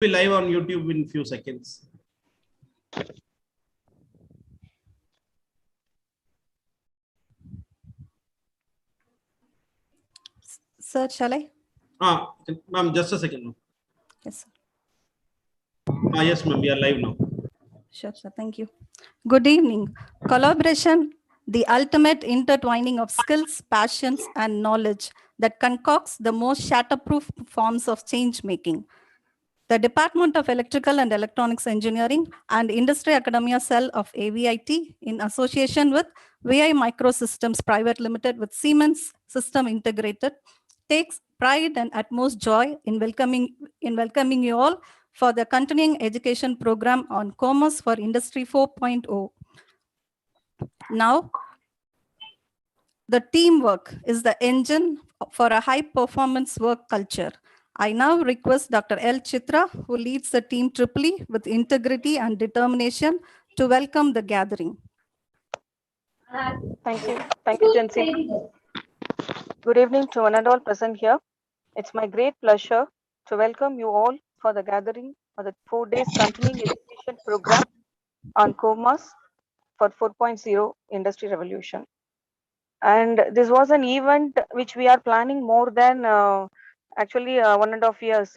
Be live on YouTube in few seconds. Sir, shall I? Ma'am, just a second. Yes, sir. Yes, ma'am, we are live now. Sure, sir. Thank you. Good evening. Collaboration, the ultimate intertwining of skills, passions, and knowledge that concocts the most shatterproof forms of change making. The Department of Electrical and Electronics Engineering and Industry Academia Cell of AVIT, in association with VI Microsystems Private Limited with Siemens System Integrated, takes pride and utmost joy in welcoming you all for the continuing education program on COMOS for Industry 4.0. Now, the teamwork is the engine for a high performance work culture. I now request Dr. L. Chitra, who leads the team triply with integrity and determination, to welcome the gathering. Thank you. Thank you, Jansi. Good evening to one and all present here. It's my great pleasure to welcome you all for the gathering of the 4 days continuing education program on COMOS for 4.0 Industry Revolution. And this was an event which we are planning more than actually 1.5 years,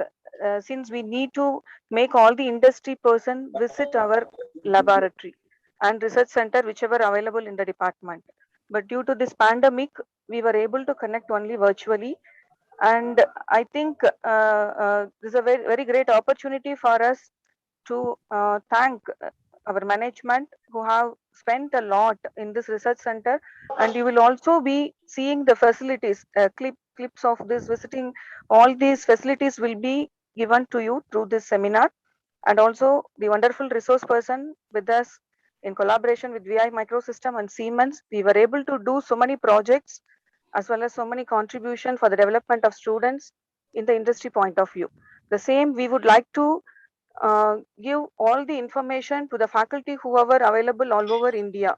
since we need to make all the industry person visit our laboratory and research center, whichever available in the department. But due to this pandemic, we were able to connect only virtually. And I think this is a very, very great opportunity for us to thank our management who have spent a lot in this research center. And you will also be seeing the facilities, clips of this visiting. All these facilities will be given to you through this seminar. And also the wonderful resource person with us in collaboration with VI Microsystem and Siemens, we were able to do so many projects as well as so many contributions for the development of students in the industry point of view. The same we would like to give all the information to the faculty whoever available all over India.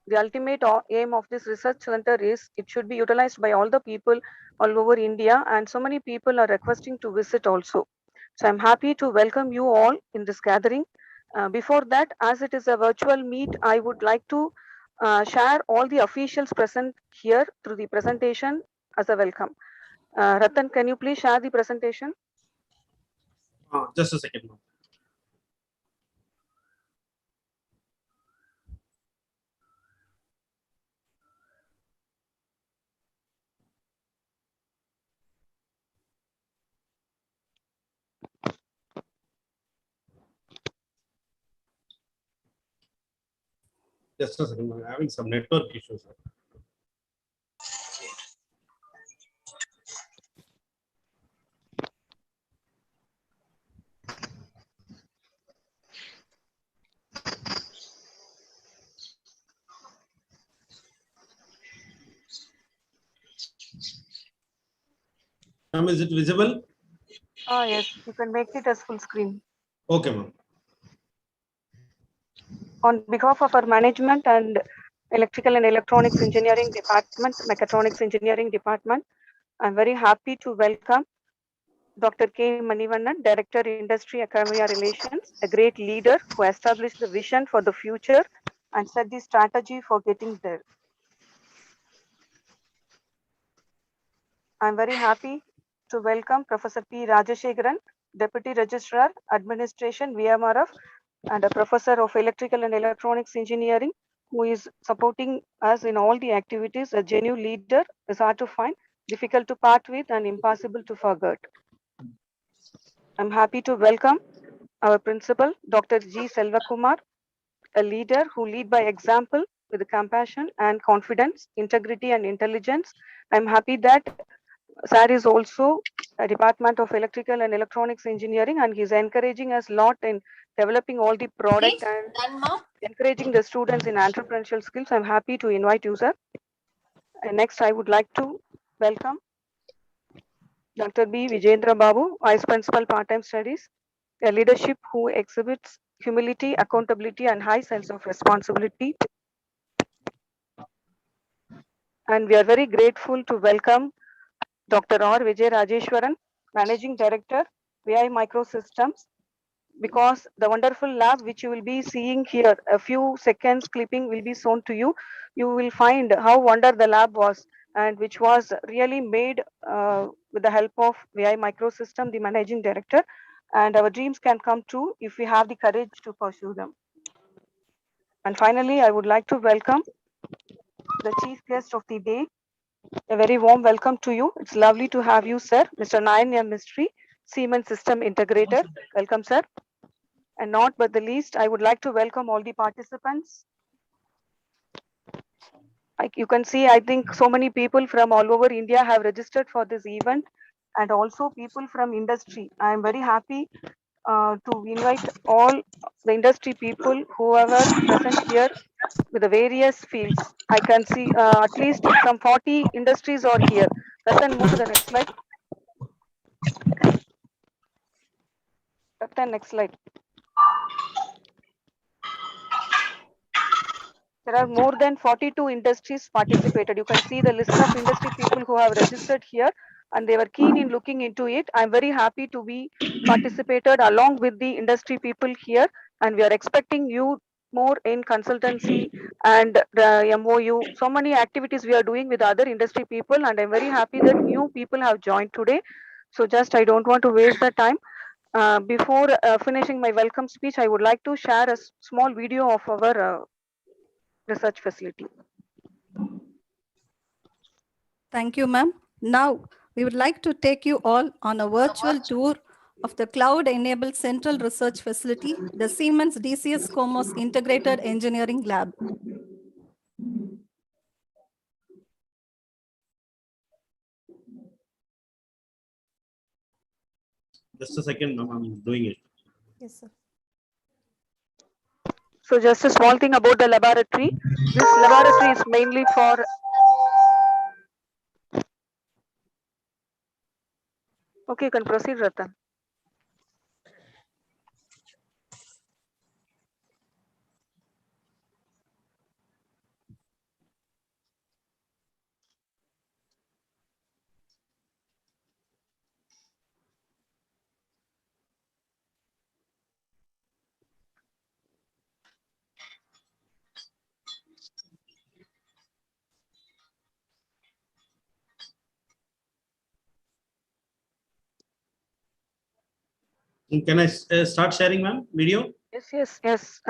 The ultimate aim of this research center is it should be utilized by all the people all over India, and so many people are requesting to visit also. So I'm happy to welcome you all in this gathering. Before that, as it is a virtual meet, I would like to share all the officials present here through the presentation as a welcome. Ratan, can you please share the presentation? Just a second, ma'am. Just a second, I'm having some network issues. Is it visible? Yes, you can make it as full screen. Okay, ma'am. On behalf of our management and Electrical and Electronics Engineering Department, Mechatronics Engineering Department, I'm very happy to welcome Dr. K. Manivannan, Director, Industry Academia Relations, a great leader who established the vision for the future and set the strategy for getting there. I'm very happy to welcome Professor P. Rajashekharan, Deputy Registrar, Administration, VMRF, and a Professor of Electrical and Electronics Engineering, who is supporting us in all the activities. A genuine leader is hard to find, difficult to part with, and impossible to forget. I'm happy to welcome our principal, Dr. G. Selvakumar, a leader who lead by example with compassion and confidence, integrity and intelligence. I'm happy that Sir is also a Department of Electrical and Electronics Engineering, and he's encouraging us a lot in developing all the product and encouraging the students in entrepreneurial skills. I'm happy to invite you, sir. And next, I would like to welcome Dr. B. Vijendra Babu, Vice Principal Part-Time Studies, a leadership who exhibits humility, accountability, and high sense of responsibility. And we are very grateful to welcome Dr. R. Vijay Rajeshwaran, Managing Director, VI Microsystems, because the wonderful lab which you will be seeing here, a few seconds clipping will be shown to you. You will find how wonder the lab was, and which was really made with the help of VI Microsystem, the managing director. And our dreams can come true if we have the courage to pursue them. And finally, I would like to welcome the chief guest of the day. A very warm welcome to you. It's lovely to have you, sir. Mr. Nayan M. Mystery, Siemens System Integrator. Welcome, sir. And not but the least, I would like to welcome all the participants. Like you can see, I think so many people from all over India have registered for this event, and also people from industry. I am very happy to invite all the industry people, whoever present here with the various fields. I can see at least some 40 industries are here. Ratan, move to the next slide. Ratan, next slide. There are more than 42 industries participated. You can see the list of industry people who have registered here, and they were keen in looking into it. I'm very happy to be participated along with the industry people here, and we are expecting you more in consultancy and the MOU. So many activities we are doing with other industry people, and I'm very happy that new people have joined today. So just I don't want to waste the time. Before finishing my welcome speech, I would like to share a small video of our research facility. Thank you, ma'am. Now, we would like to take you all on a virtual tour of the cloud-enabled central research facility, the Siemens DCS COMOS Integrated Engineering Lab. Just a second, ma'am, I'm doing it. Yes, sir. So just a small thing about the laboratory. This laboratory is mainly for okay, you can proceed, Ratan. Can I start sharing, ma'am, video? Yes.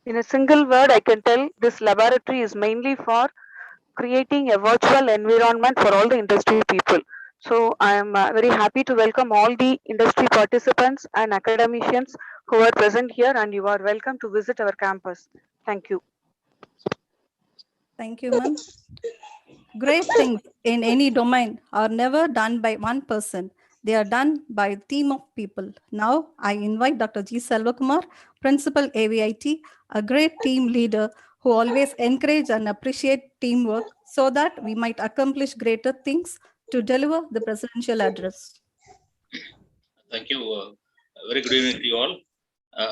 In a single word, I can tell this laboratory is mainly for creating a virtual environment for all the industry people. So I am very happy to welcome all the industry participants and academicians who are present here, and you are welcome to visit our campus. Thank you. Thank you, ma'am. Great things in any domain are never done by one person. They are done by a team of people. Now, I invite Dr. G. Selvakumar, Principal AVIT, a great team leader who always encourage and appreciate teamwork so that we might accomplish greater things to deliver the presidential address. Thank you. Very good evening to you all.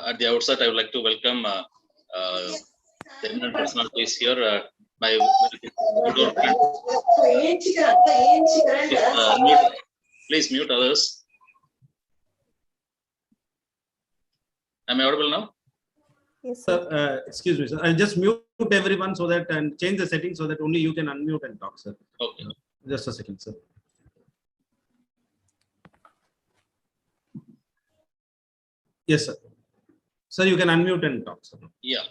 At the outset, I would like to welcome the eminent personalities here. My good old friend. Please mute others. Am I audible now? Yes, sir. Excuse me, sir. I'll just mute everyone so that and change the settings so that only you can unmute and talk, sir. Okay. Just a second, sir. Yes, sir. Sir, you can unmute and talk, sir. Yeah.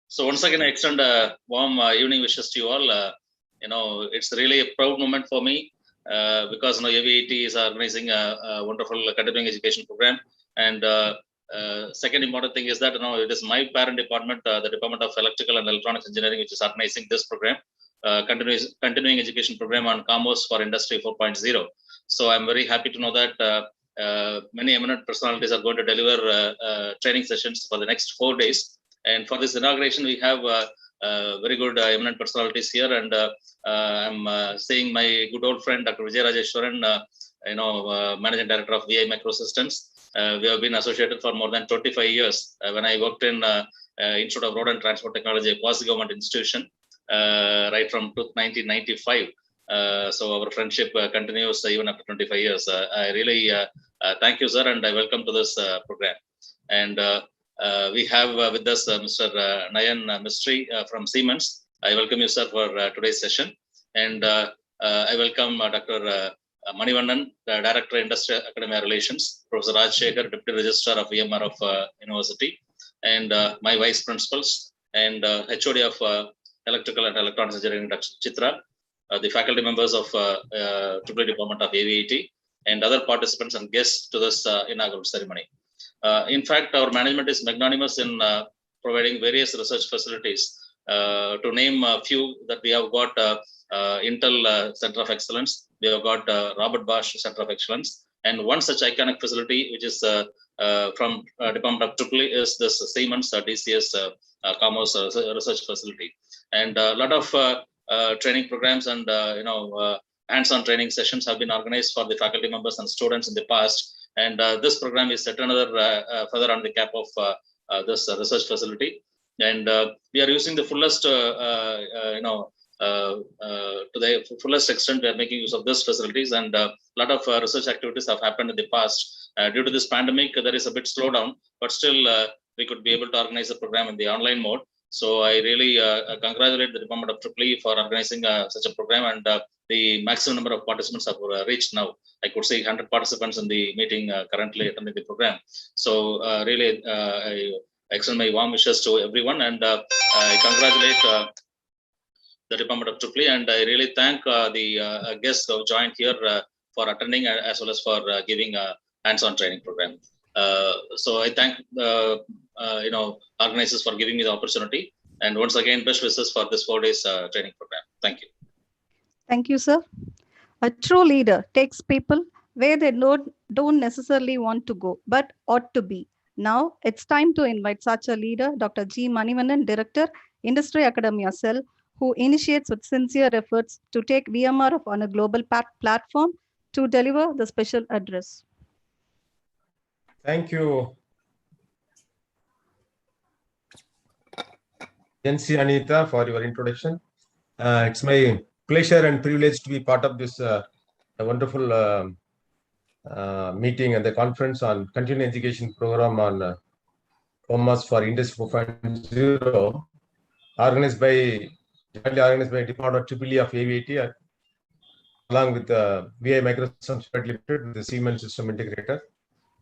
So once again, I extend a warm evening wishes to you all. It's really a proud moment for me because AVIT is organizing a wonderful continuing education program. And second important thing is that it is my parent department, the Department of Electrical and Electronics Engineering, which is organizing this program, continuing education program on COMOS for Industry 4.0. So I'm very happy to know that many eminent personalities are going to deliver training sessions for the next 4 days. And for this inauguration, we have very good eminent personalities here. And I'm seeing my good old friend, Dr. Vijay Rajeshwaran, Managing Director of VI Microsystems. We have been associated for more than 25 years. When I worked in Institute of Road and Transport Technology, a quasi-government institution, right from 1995. So our friendship continues even after 25 years. I really thank you, sir, and I welcome to this program. And we have with us Mr. Nayan Mistry from Siemens. I welcome you, sir, for today's session. And I welcome Dr. Manivannan, the Director of Industry Academia Relations, Professor Raj Shekhar, Deputy Registrar of EMR of University, and my Vice Principals, and HOD of Electrical and Electronics Engineering, Dr. Chitra, the faculty members of Triple Department of AVIT, and other participants and guests to this inaugural ceremony. In fact, our management is magnanimous in providing various research facilities. To name a few, that we have got Intel Center of Excellence, we have got Robert Bosch Center of Excellence, and one such iconic facility, which is from Department of Triple is this Siemens DCS COMOS research facility, and a lot of training programs and hands-on training sessions have been organized for the faculty members and students in the past. And this program is set another further on the cap of this research facility. And we are using the fullest, to the fullest extent, we are making use of this facilities. And a lot of research activities have happened in the past. Due to this pandemic, there is a bit slowdown, but still we could be able to organize the program in the online mode. So I really congratulate the Department of Triple for organizing such a program, and the maximum number of participants have reached now. I could say 100 participants in the meeting currently attending the program. So really, I extend my warm wishes to everyone, and I congratulate the Department of Triple, and I really thank the guests who have joined here for attending as well as for giving a hands-on training program. So I thank organizers for giving me the opportunity, and once again, best wishes for this 4 days training program. Thank you. Thank you, sir. A true leader takes people where they don't necessarily want to go, but ought to be. Now it's time to invite such a leader, Dr. G. Manivannan, Director, Industry Academia Cell, who initiates with sincere efforts to take VMR on a global platform to deliver the special address. Thank you, Jansi Anita, for your introduction. It's my pleasure and privilege to be part of this wonderful meeting and the conference on continuing education program on COMOS for Industry 4.0, organized by Department of Triple of AVIT, along with VI Microsystems Limited, with the Siemens System Integrator.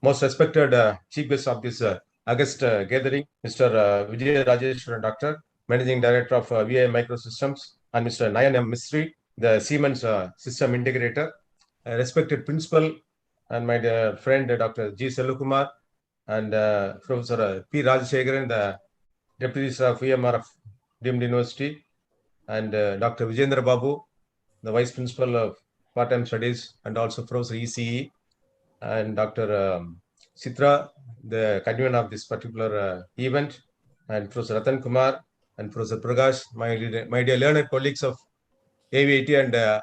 Most respected chief guest of this August gathering, Mr. Vijay Rajeshwaran, Doctor, Managing Director of VI Microsystems, and Mr. Nayan M. Mistry, the Siemens System Integrator, respected Principal, and my dear friend Dr. G. Selvakumar, and Professor P. Raj Shekharan, the Deputy Registrar of VMR of Deemed University, and Dr. Vijendra Babu, the Vice Principal of Part-Time Studies, and also Professor ECE, and Dr. Sitra, the convener of this particular event, and Professor Ratan Kumar, and Professor Prakash, my dear learned colleagues of AVIT and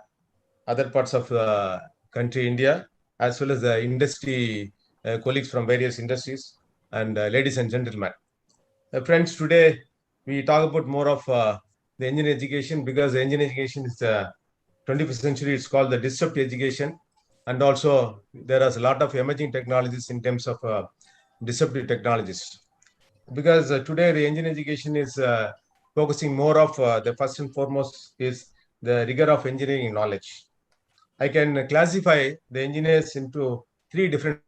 other parts of country, India, as well as the industry colleagues from various industries, and ladies and gentlemen. Friends, today we talk about more of the engineering education, because the engineering education is 21st century. It's called the disruptive education, and also there is a lot of emerging technologies in terms of disruptive technologies. Because today the engineering education is focusing more of the first and foremost is the rigor of engineering knowledge. I can classify the engineers into three different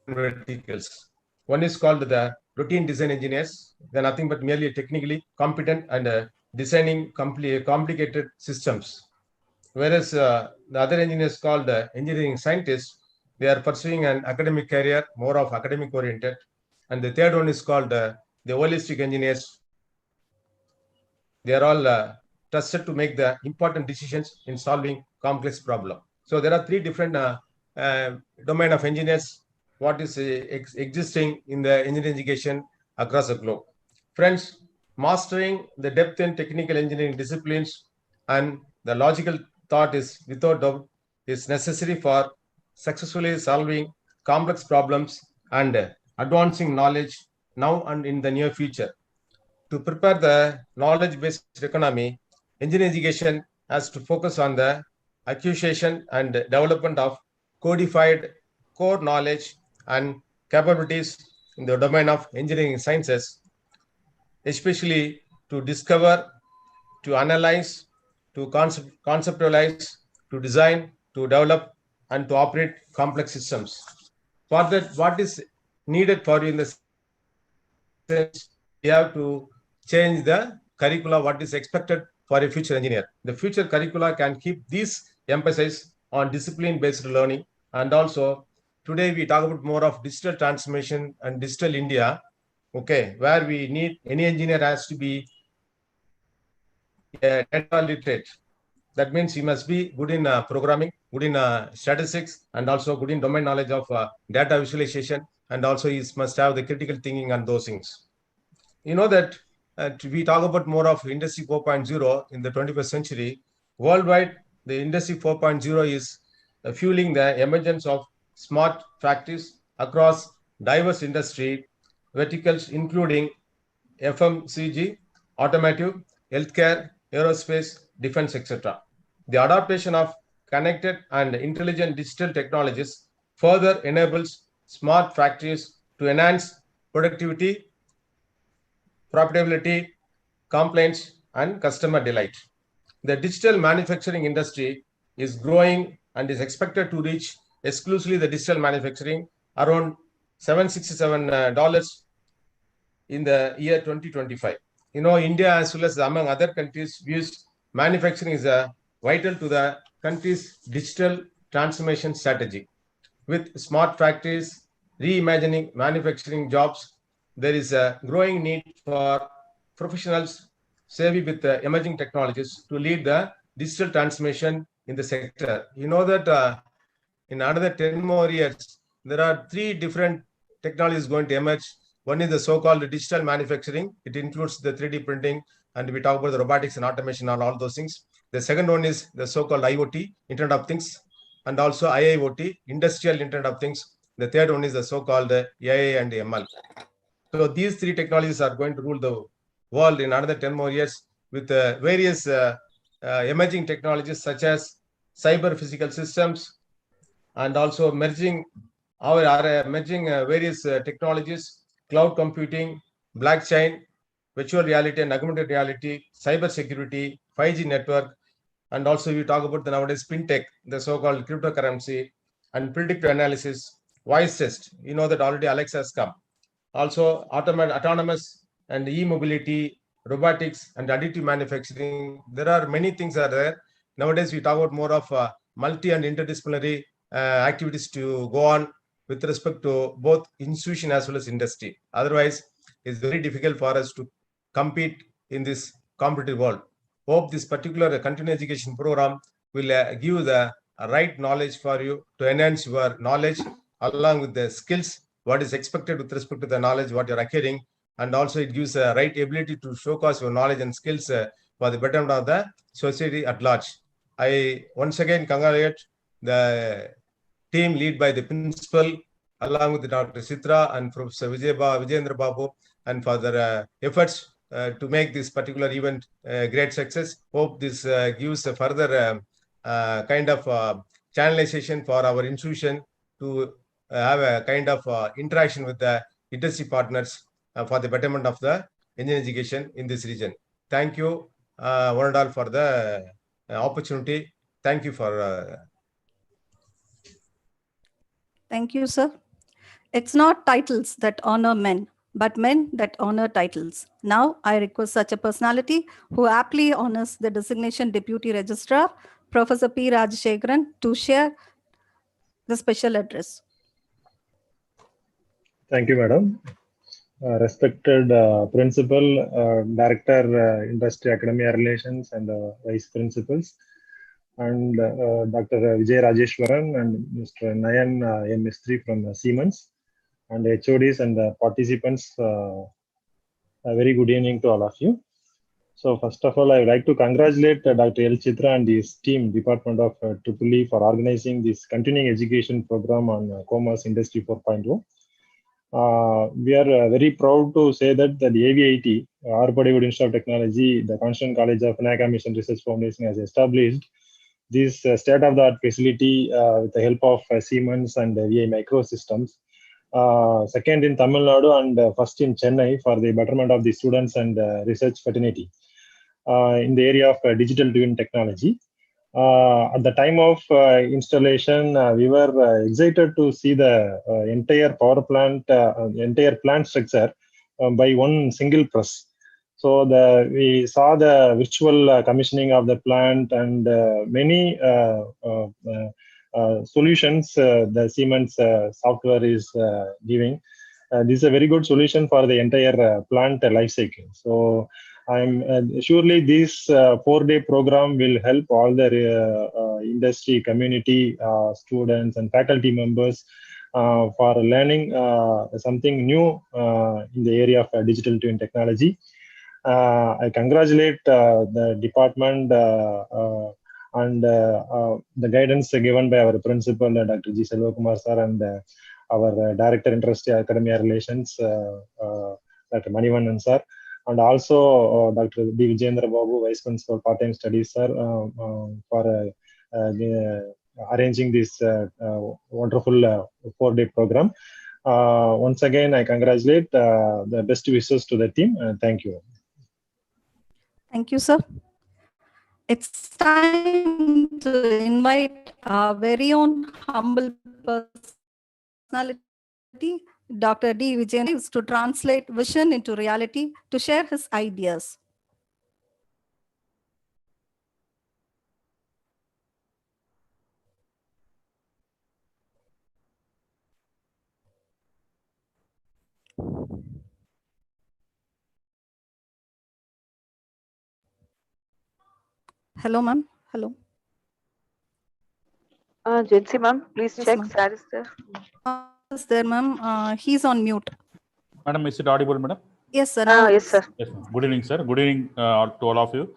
verticals. One is called the routine design engineers. They're nothing but merely technically competent and designing complicated systems. Whereas the other engineers called engineering scientists, they are pursuing an academic career, more of academic oriented. And the third one is called the holistic engineers. They are all trusted to make the important decisions in solving complex problems. So there are three different domain of engineers, what is existing in the engineering education across the globe. Friends, mastering the depth in technical engineering disciplines and the logical thought is without doubt is necessary for successfully solving complex problems and advancing knowledge now and in the near future. To prepare the knowledge-based economy, engineering education has to focus on the acquisition and development of codified core knowledge and capabilities in the domain of engineering sciences, especially to discover, to analyze, to conceptualize, to design, to develop, and to operate complex systems. For that, what is needed for you in the sense, we have to change the curricula, what is expected for a future engineer. The future curricula can keep this emphasis on discipline-based learning. And also, today we talk about more of digital transformation and digital India, okay, where we need any engineer has to be a data literate. That means he must be good in programming, good in statistics, and also good in domain knowledge of data visualization, and also he must have the critical thinking and those things. You know that we talk about more of Industry 4.0 in the 21st century. Worldwide, the Industry 4.0 is fueling the emergence of smart factories across diverse industry verticals, including FMCG, automotive, healthcare, aerospace, defense, etc. The adaptation of connected and intelligent digital technologies further enables smart factories to enhance productivity, profitability, compliance, and customer delight. The digital manufacturing industry is growing and is expected to reach exclusively the digital manufacturing around $767 in the year 2025. You know, India as well as among other countries views manufacturing is vital to the country's digital transformation strategy. With smart factories reimagining manufacturing jobs, there is a growing need for professionals savvy with emerging technologies to lead the digital transformation in the sector. You know that in another 10 more years, there are three different technologies going to emerge. One is the so-called digital manufacturing. It includes the 3D printing, and we talk about the robotics and automation and all those things. The second one is the so-called IoT, Internet of Things, and also IIoT, Industrial Internet of Things. The third one is the so-called AI and ML. So these three technologies are going to rule the world in another 10 more years with various emerging technologies such as cyber physical systems, and also merging various technologies, cloud computing, blockchain, virtual reality and augmented reality, cyber security, 5G network, and also we talk about the nowadays fintech, the so-called cryptocurrency, and predictive analysis, voice test. You know that already Alexa has come. Also, autonomous and e-mobility, robotics, and additive manufacturing. There are many things are there. Nowadays, we talk about more of multi and interdisciplinary activities to go on with respect to both institution as well as industry. Otherwise, it's very difficult for us to compete in this competitive world. Hope this particular continuing education program will give the right knowledge for you to enhance your knowledge along with the skills, what is expected with respect to the knowledge, what you're acquiring, and also it gives a right ability to showcase your knowledge and skills for the betterment of the society at large. I once again congratulate the team led by the principal along with Dr. Sitra and Professor Vijayendra Babu and for their efforts to make this particular event a great success. Hope this gives a further kind of channelization for our institution to have a kind of interaction with the industry partners for the betterment of the engineering education in this region. Thank you, one and all, for the opportunity. Thank you for. Thank you, sir. It's not titles that honor men, but men that honor titles. Now, I request such a personality who aptly honors the designation Deputy Registrar, Professor P. Rajashekharan, to share the special address. Thank you, Madam. Respected Principal, Director, Industry Academia Relations, and Vice Principals, and Dr. Vijay Rajeshwaran and Mr. Nayan M. Mistry from Siemens, and HODs and participants. A very good evening to all of you. So first of all, I would like to congratulate Dr. L. Chitra and his team, Department of EEE, for organizing this continuing education program on COMOS Industry 4.0. We are very proud to say that the AVIT, Arpadaywood Institute of Technology, the Constant College of NACA Mission Research Foundation, has established this state-of-the-art facility with the help of Siemens and VI Microsystems. Second in Tamil Nadu and first in Chennai for the betterment of the students and research fraternity in the area of digital twin technology. At the time of installation, we were excited to see the entire power plant, entire plant structure by one single press. So we saw the virtual commissioning of the plant and many solutions the Siemens software is giving. This is a very good solution for the entire plant life cycle. So I'm surely this 4-day program will help all the industry community, students and faculty members for learning something new in the area of digital twin technology. I congratulate the department and the guidance given by our principal, Dr. G. Selvakumar sir, and our Director Industry Academia Relations, Dr. Manivannan sir, and also Dr. D. Vijayendra Babu, Vice Principal Part-Time Studies sir, for arranging this wonderful 4-day program. Once again, I congratulate the best wishes to the team. Thank you. Thank you, sir. It's time to invite our very own humble personality, Dr. D. Vijayendra, to translate vision into reality, to share his ideas. Hello, ma'am. Hello. Jency ma'am, please Yes, check. ma'am. Sir is there. Is there, ma'am? He's on mute. Madam, is it audible, madam? Yes, sir. Now Yes, sir. Yes, ma'am. Good evening, sir. Good evening to all of you.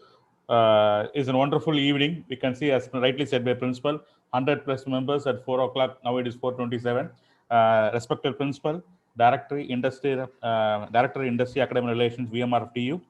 It's a wonderful evening. We can see, as rightly said by principal, 100 plus members at 4 o'clock. Now it is 4:27. Respected principal, Director Industry Academic Relations, VMRFDU,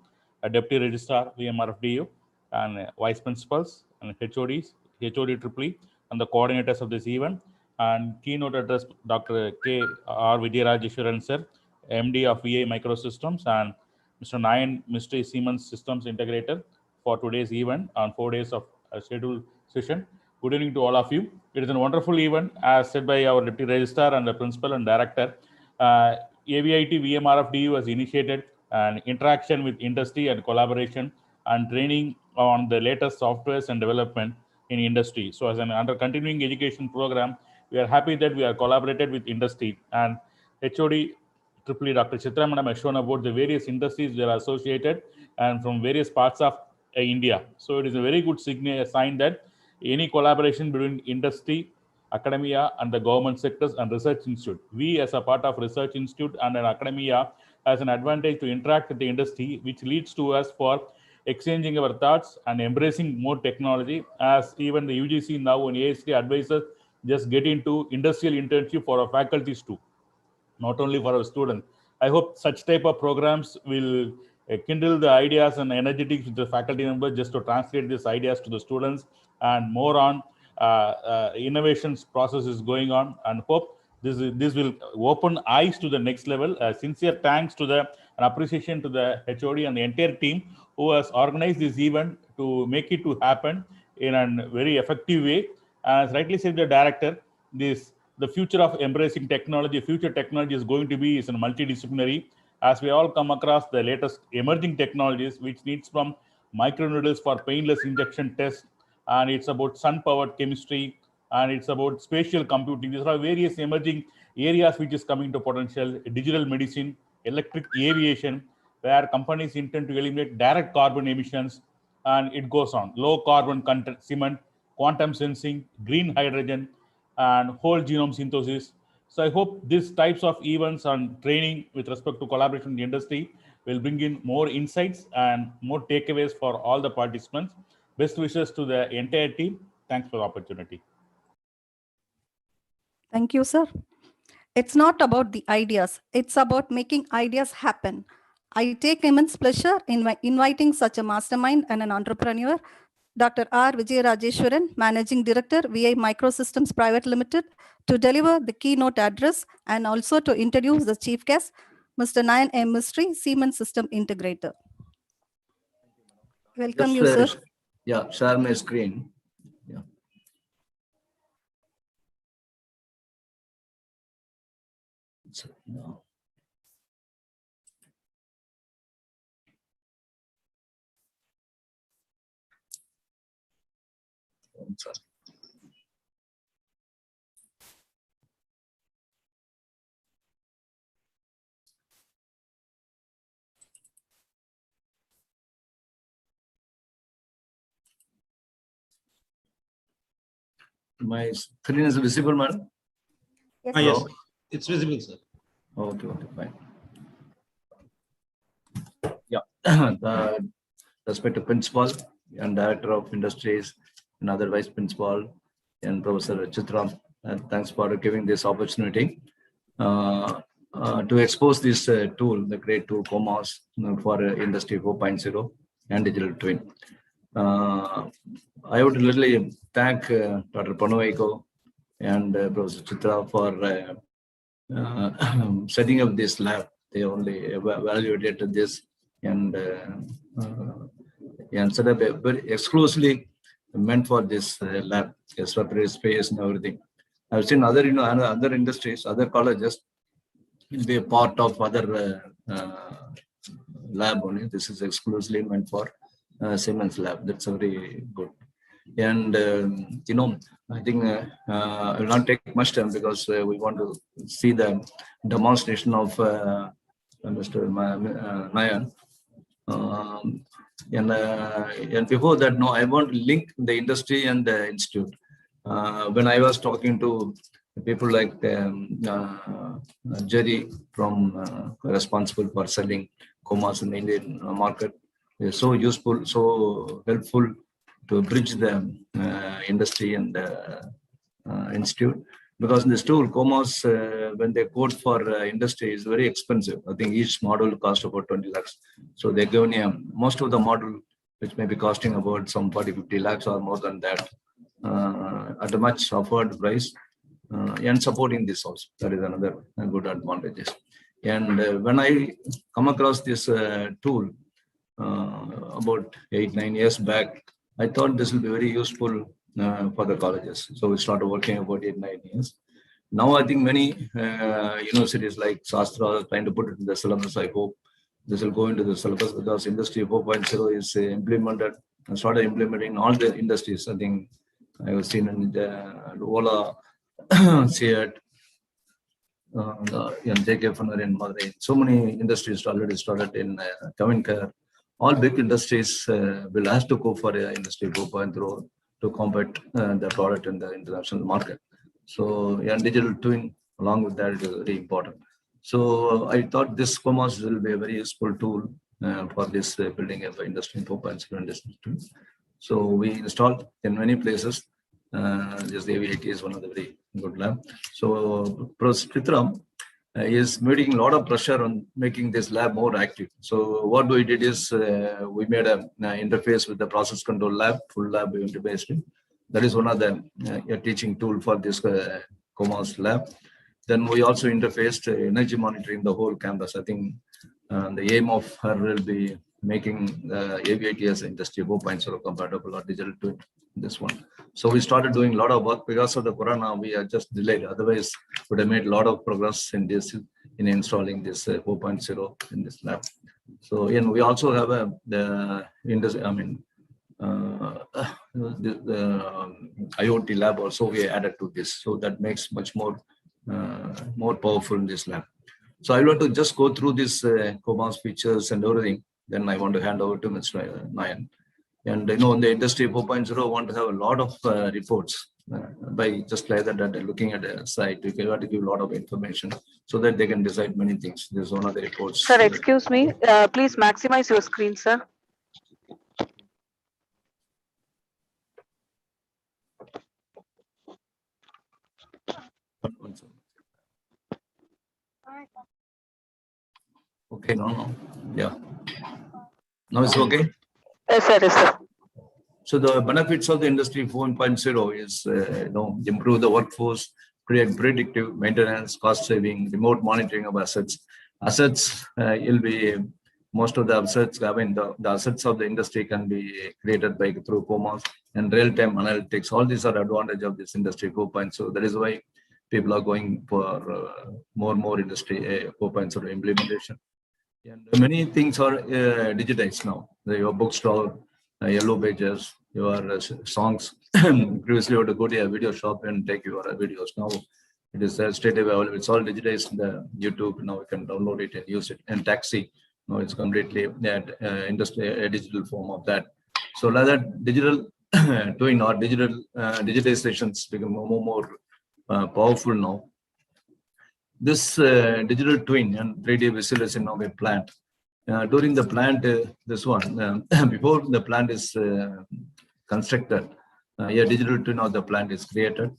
Deputy Registrar, VMRFDU, and Vice Principals and HODs, HOD EEE, and the coordinators of this event. And keynote address, Dr. K. R. Vijayarajeshwaran sir, MD of VI Microsystems, and Mr. Nayan Mistry, Siemens Systems Integrator, for today's event on 4 days of scheduled session. Good evening to all of you. It is a wonderful event, as said by our Deputy Registrar and the Principal and Director. AVIT VMRFDU has initiated an interaction with industry and collaboration and training on the latest softwares and development in industry. So as an under continuing education program, we are happy that we are collaborated with industry, and HOD EEE Dr. Chitra Madam has shown about the various industries that are associated and from various parts of India. So it is a very good sign that any collaboration between industry, academia, and the government sectors and research institute. We as a part of research institute and an academia has an advantage to interact with the industry, which leads to us for exchanging our thoughts and embracing more technology, as even the UGC now and AST advises just get into industrial internship for our faculties too, not only for our students. I hope such type of programs will kindle the ideas and energetics with the faculty members just to translate these ideas to the students, and more on innovations process is going on, and hope this will open eyes to the next level. Sincere thanks to the and appreciation to the HOD and the entire team who has organized this event to make it to happen in a very effective way. As rightly said the director, the future of embracing technology, future technology is going to be is multidisciplinary, as we all come across the latest emerging technologies, which needs from microneedles for painless injection tests, and it's about sun-powered chemistry, and it's about spatial computing. These are various emerging areas which is coming to potential. Digital medicine, electric aviation, where companies intend to eliminate direct carbon emissions, and it goes on. Low carbon content, cement, quantum sensing, green hydrogen, and whole genome synthesis. So I hope these types of events and training with respect to collaboration in the industry will bring in more insights and more takeaways for all the participants. Best wishes to the entire team. Thanks for the opportunity. Thank you, sir. It's not about the ideas. It's about making ideas happen. I take immense pleasure in inviting such a mastermind and an entrepreneur, Dr. R. Vijay Rajeshwaran, Managing Director, VI Microsystems Private Limited, to deliver the keynote address and also to introduce the chief guest, Mr. Nayan M. Mistry, Siemens System Integrator. Welcome you, sir. Yeah, share my screen. Yeah. So, no. Sorry. My screen is visible, madam? Yes, Yes, it's visible, sir. Okay, fine. Yeah, the respected principal and director of industries and other vice principal and Professor Chitra, thanks for giving this opportunity to expose this tool, the great tool COMOS for Industry 4.0 and digital twin. I would literally thank Dr. Panovaiko and Professor Chitra for setting up this lab. They only evaluated this and set up a very exclusively meant for this lab, separate space and everything. I've seen other, other industries, other colleges will be a part of other lab only. This is exclusively meant for Siemens lab. That's very good. And I think I will not take much time because we want to see the demonstration of Mr. Nayan. And before that, I want to link the industry and the institute. When I was talking to people like Jerry from responsible for selling COMOS in the Indian market, they're so useful, so helpful to bridge the industry and the institute. Because in this tool, COMOS, when they quote for industry, is very expensive. I think each model costs about 20 lakhs. So they're given most of the model, which may be costing about some 40-50 lakhs or more than that, at a much offered price, and supporting this also. That is another good advantages. And when I come across this tool about 8-9 years back, I thought this will be very useful for the colleges. So we started working about 8-9 years. Now I think many universities like Shastra are trying to put it in the syllabus. I hope this will go into the syllabus because Industry 4.0 is implemented and started implementing all the industries. I think I was seen in the Ola, SEAT, JK Funner in Madurai. So many industries already started in Kavinkar, all big industries will have to go for Industry 4.0 to combat the product in the international market. So, yeah, digital twin along with that is very important. So, I thought this COMOS will be a very useful tool for this building of Industry 4.0 industry twin. So, we installed in many places. Just AVIT is one of the very good lab. So, Prithram is meeting a lot of pressure on making this lab more active. So what we did is we made an interface with the process control lab, full lab interface. That is one of the teaching tool for this COMOS lab. Then we also interfaced energy monitoring the whole campus. I think the aim of her will be making AVIT as Industry 4.0 compatible or digital twin, this one. So we started doing a lot of work. Because of the corona, we are just delayed. Otherwise, would have made a lot of progress in this, in installing this 4.0 in this lab. So, and we also have the IoT lab also we added to this. So that makes much more powerful in this lab. So I want to just go through this COMOS features and everything. Then I want to hand over to Mr. Nayan. And in the Industry 4.0, I want to have a lot of reports by just like that, looking at a site. We want to give a lot of information so that they can decide many things. This is one of the reports. Sir, excuse me. Please maximize your screen, sir. Okay, no. Yeah. Now it's okay? Yes, sir. Yes, sir. So the benefits of the Industry 4.0 is, improve the workforce, create predictive maintenance, cost saving, remote monitoring of assets. Assets will be, most of the assets, the assets of the industry can be created through COMOS and real-time analytics. All these are advantage of this Industry 4.0. That is why people are going for more Industry 4.0 implementation. And many things are digitized now. Your bookstore, yellow pages, your songs. Previously, you had to go to a video shop and take your videos. Now it is straight available. It's all digitized in the YouTube. Now you can download it and use it. And taxi, now it's completely a digital form of that. So like that, digital twin or digital digitizations become more powerful now. This digital twin and 3D visualization of a plant. During the plant, this one, before the plant is constructed, a digital twin of the plant is created.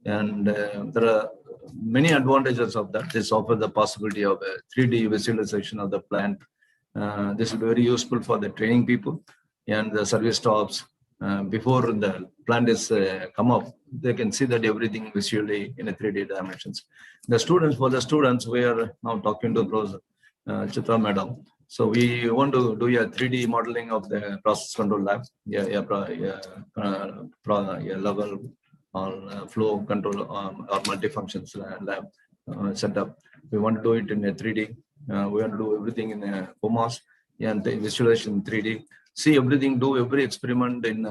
And there are many advantages of that. This offers the possibility of a 3D visualization of the plant. This will be very useful for the training people and the service stops. Before the plant is come up, they can see that everything visually in a 3D dimensions. For the students, we are now talking to Chitra Madam. So we want to do a 3D modeling of the process control lab, level or flow control or multifunctions lab setup. We want to do it in a 3D. We want to do everything in a COMOS and the visualization in 3D. See everything, do every experiment in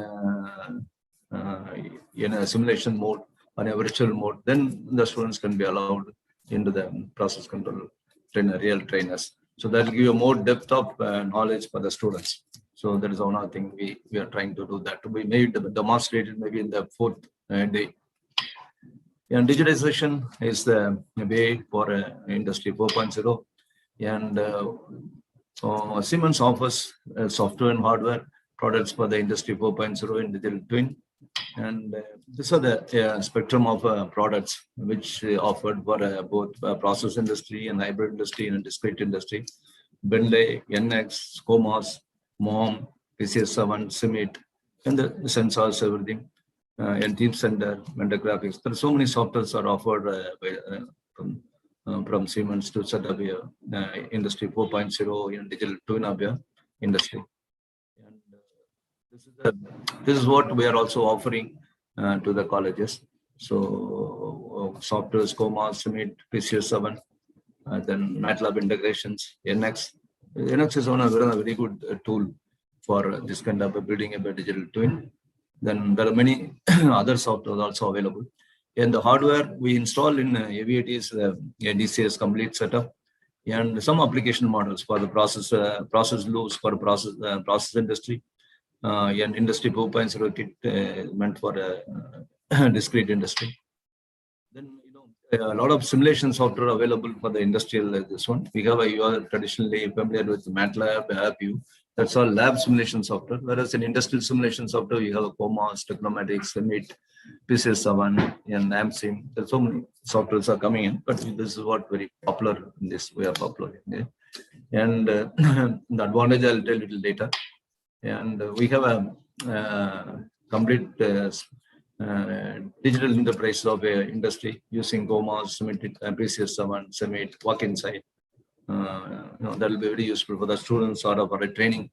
a simulation mode or a virtual mode. Then the students can be allowed into the process control real trainers. So that will give you more depth of knowledge for the students. So that is another thing we are trying to do that. We made demonstrated maybe in the 4th day. And digitization is the way for Industry 4.0. And Siemens offers software and hardware products for the Industry 4.0 and digital twin. And these are the spectrum of products which offered for both process industry and hybrid industry and discrete industry. Bentley, NX, COMOS, MOM, PCS7, CIMIT, and the sensors, everything. And Team Center, Vendor Graphics. There are so many softwares are offered from Siemens to set up here Industry 4.0 in digital twin of your industry. And this is what we are also offering to the colleges. So softwares, COMOS, CIMIT, PCS7, then MATLAB integrations, NX. NX is a very good tool for this kind of building a digital twin. Then there are many other softwares also available. And the hardware we install in AVIT is a DCS complete setup. and some application models for the process loops for process industry, and industry 4.0 kit meant for a discrete industry. Then a lot of simulation software available for the industrial. This one we have. You are traditionally familiar with MATLAB, AppView. That's all lab simulation software. Whereas in industrial simulation software, you have COMOS, Technomatic, Summit, PCS7, and AMSIM. There's so many softwares are coming in, but this is what very popular in this way of uploading. Okay? And the advantage I'll tell you a little later. And we have a complete digital enterprise of industry using COMOS, Summit, PCS7, Summit, walk inside. That will be very useful for the students or for a training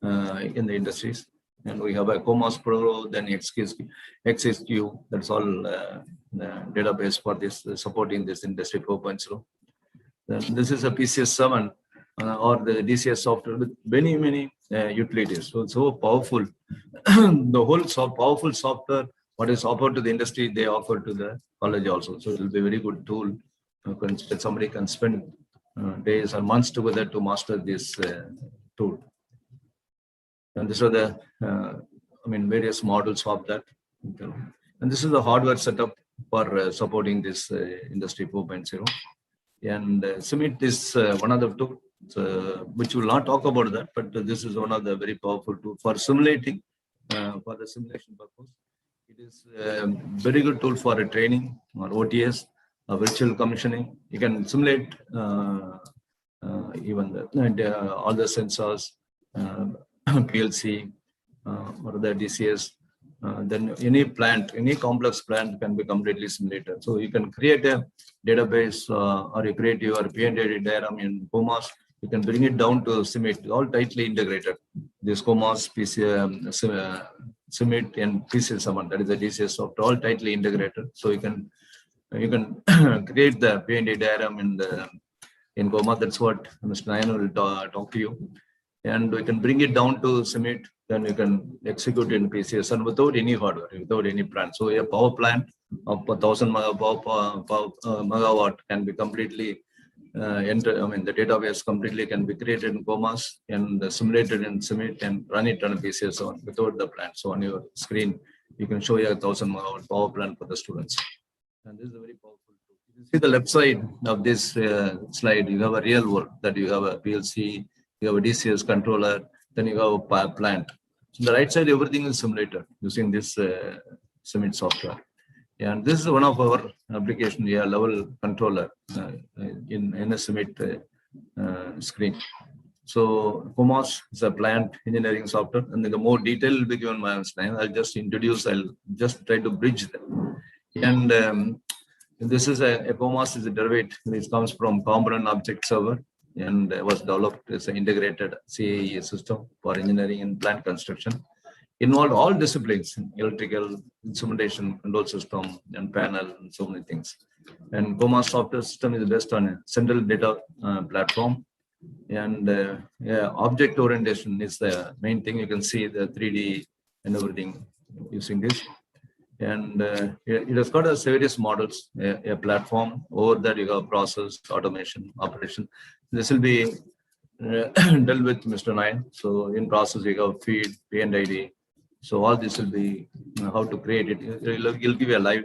in the industries. And we have a COMOS Pro, then XSQ. That's all the database for this supporting this industry 4.0. Then this is a PCS7 or the DCS software with many utilities. So it's so powerful. The whole powerful software what is offered to the industry, they offer to the college also. So it will be a very good tool. Somebody can spend days or months together to master this tool. And these are the, various models of that. And this is the hardware setup for supporting this industry 4.0. And Summit is one of the tools, which will not talk about that, but this is one of the very powerful tools for simulating, for the simulation purpose. It is a very good tool for a training or OTS, virtual commissioning. You can simulate even all the sensors, PLC, or the DCS. Then any plant, any complex plant can be completely simulated. So you can create a database or you create your P&ID diagram in COMOS. You can bring it down to Summit, all tightly integrated. This COMOS, Summit, and PCS7, that is a DCS software, all tightly integrated. So you can create the P&ID diagram in COMOS. That's what Mr. Nayan will talk to you. And we can bring it down to Summit, then you can execute in PCS and without any hardware, without any plant. So a power plant of 1,000 megawatt can be completely the database completely can be created in COMOS and simulated in Summit and run it on a PCS without the plant. So on your screen, you can show you 1,000 megawatt power plant for the students. And this is a very powerful tool. You see the left side of this slide, you have a real world that you have a PLC, you have a DCS controller, then you have a power plant. So the right side, everything is simulated using this Summit software. And this is one of our application level controller in a Summit screen. So COMOS is a plant engineering software, and then the more detail will be given by Einstein. I'll just try to bridge them. And this is a COMOS is a derivative. This comes from Component Object Server and was developed as an integrated CAE system for engineering and plant construction. Involved all disciplines, electrical, instrumentation, control system, and panel, and so many things. And COMOS software system is based on a central data platform. And object orientation is the main thing. You can see the 3D and everything using this. And it has got various models, a platform. Over that you have process, automation, operation. This will be dealt with Mr. Nayan. So in process, you have feed, P&ID. So all this will be how to create it. It'll give you a live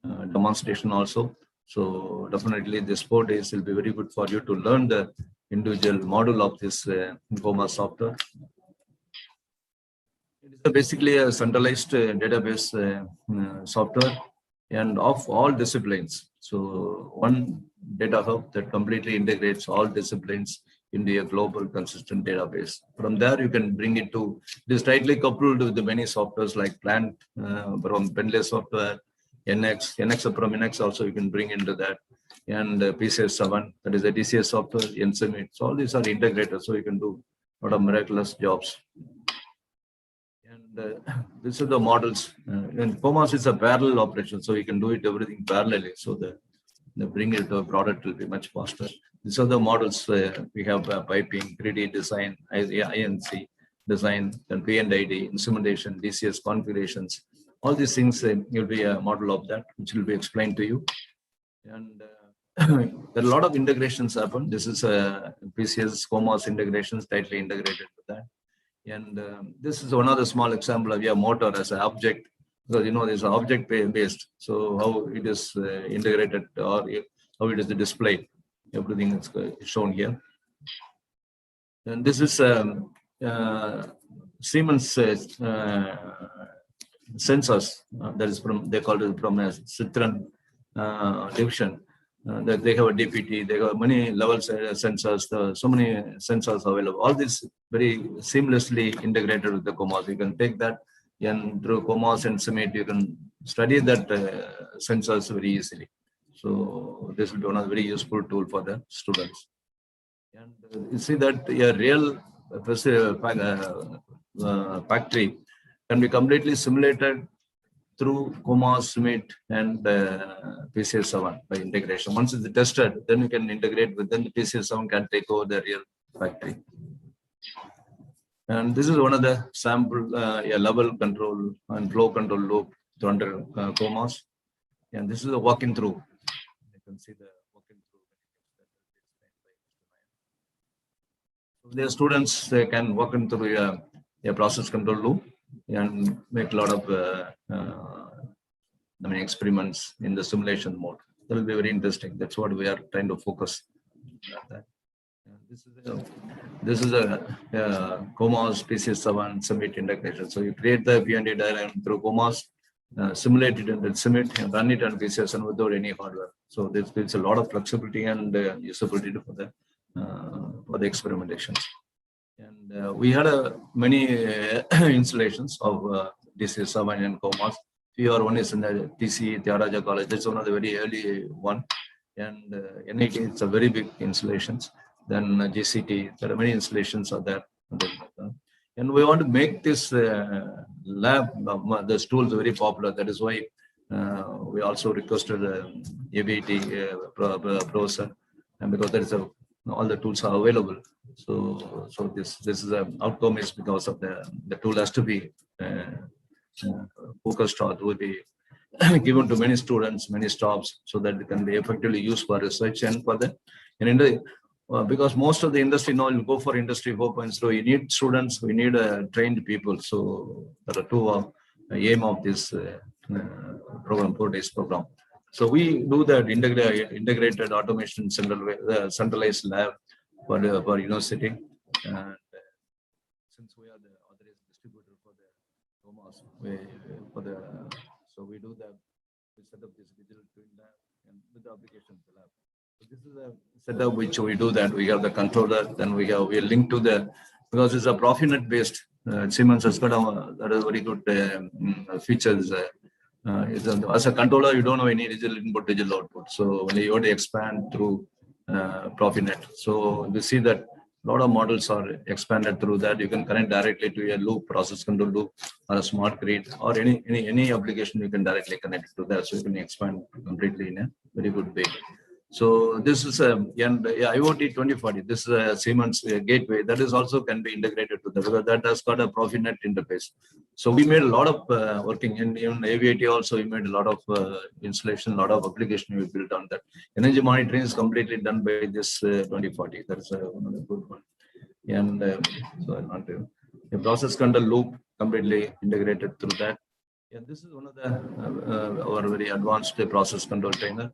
demonstration also. So definitely this 4 days will be very good for you to learn the individual module of this COMOS software. It is basically a centralized database software and of all disciplines. So one data hub that completely integrates all disciplines into a global consistent database. From there, you can bring it to, it is tightly coupled with the many softwares like plant from Bentley software, NX from NX also you can bring into that, and PCS7, that is a DCS software, Summit. So all these are integrated, so you can do a lot of miraculous jobs. And this is the models. And COMOS is a parallel operation, so you can do it everything parallelly. So the bring it to a product will be much faster. These are the models we have: piping, 3D design, INC design, and P&ID, instrumentation, DCS configurations. All these things will be a model of that, which will be explained to you. And there are a lot of integrations happen. This is a PCS COMOS integrations tightly integrated with that. And this is one of the small example of your motor as an object, because there's an object based. So how it is integrated, or how it is displayed, everything is shown here. And this is Siemens sensors. That is they call it from a Citron division. That they have a DPT, they have many levels sensors, so many sensors available. All this very seamlessly integrated with the COMOS. You can take that, and through COMOS and SIMIT, you can study that sensors very easily. So this will be one of the very useful tool for the students. And you see that a real factory can be completely simulated through COMOS, SIMIT, and PCS7 by integration. Once it's tested, then you can integrate with, then the PCS7 can take over the real factory. And this is one of the sample level control and flow control loop under COMOS. And this is a walking through. You can see the walking through. The students, they can walk into a process control loop and make a lot of experiments in the simulation mode. That will be very interesting. That's what we are trying to focus on. This is a COMOS PCS7 SIMIT integration. So you create the P&D diagram through COMOS, simulate it in the SIMIT, and run it on PCS7 without any hardware. So this gives a lot of flexibility and usability for the experimentations. And we had many installations of PCS7 and COMOS. PR1 is in the TC Tyagaraja College. That's one of the very early one. And NIT, it's a very big installations. Then GCT, there are many installations are there. And we want to make this lab, the tools very popular. That is why we also requested ABT professor, and because there is all the tools are available. So this is an outcome is because of the tool has to be focused on, will be given to many students, many stops, so that it can be effectively used for research and for the because most of the industry now will go for industry 4.0. You need students, we need trained people. So there are two aim of this program, 4 days program. So we do that integrated automation centralized lab for university. And since we are the authorized distributor for the COMOS, so we do that. We set up this digital twin lab and with the application lab. So this is a setup which we do that. We have the controller, then we link to the, because it's a Profinet based. Siemens has got that is very good features. As a controller, you don't have any digital input, digital output. So when you want to expand through Profinet, so we see that a lot of models are expanded through that. You can connect directly to a loop, process control loop, or a smart grid, or any application you can directly connect to that. So you can expand completely in a very good way. So this is IoT 2040. This is a Siemens gateway that is also can be integrated to that, because that has got a Profinet interface. So we made a lot of working in AVIT also. We made a lot of installation, a lot of application we built on that. Energy monitoring is completely done by this 2040. That is one of the good one. And so I want to the process control loop completely integrated through that. And this is one of the our very advanced process control trainer.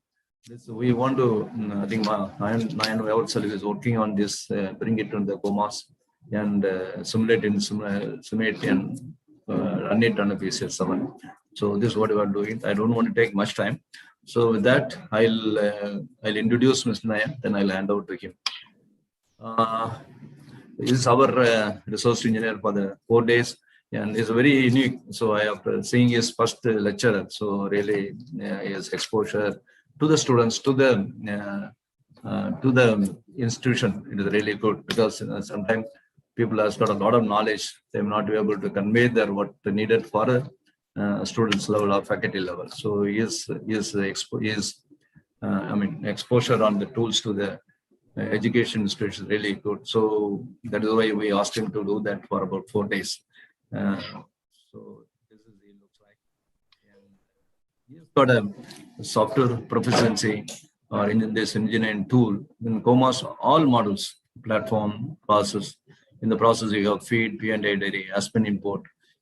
This we want to, I think Nayan ourselves is working on this, bring it to the COMOS and simulate in SIMIT and run it on a PCS7. So this is what we are doing. I don't want to take much time. So with that, I'll introduce Mr. Nayan, then I'll hand over to him. This is our resource engineer for the 4 days, and he's very unique. So I have seeing his first lecturer. So really his exposure to the students, to the institution, it is really good, because sometimes people have got a lot of knowledge, they may not be able to convey their what needed for a student's level or faculty level. So exposure on the tools to the education institution is really good. So that is why we asked him to do that for about 4 days. So this is he looks like. He's got a software proficiency or in this engineering tool, in COMOS, all models, platform, process. In the process, you have feed, P&A dairy, Aspen import,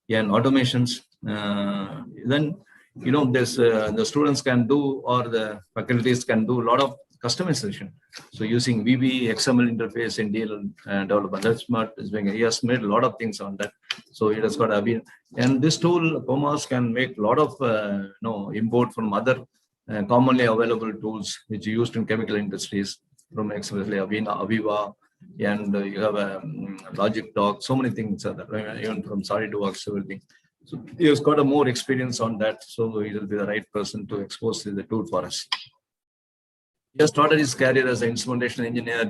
and automations. Then, there's the students can do, or the faculties can do a lot of customization. So using VB, XML interface in DL development, that's smart. He has made a lot of things on that. So it has got a, and this tool, COMOS, can make a lot of import from other commonly available tools which are used in chemical industries, from especially Aviva, and you have a Logic Doc, so many things are there, even from SolidWorks, everything. So he has got a more experience on that, so he will be the right person to expose the tool for us. He has started his career as an instrumentation engineer,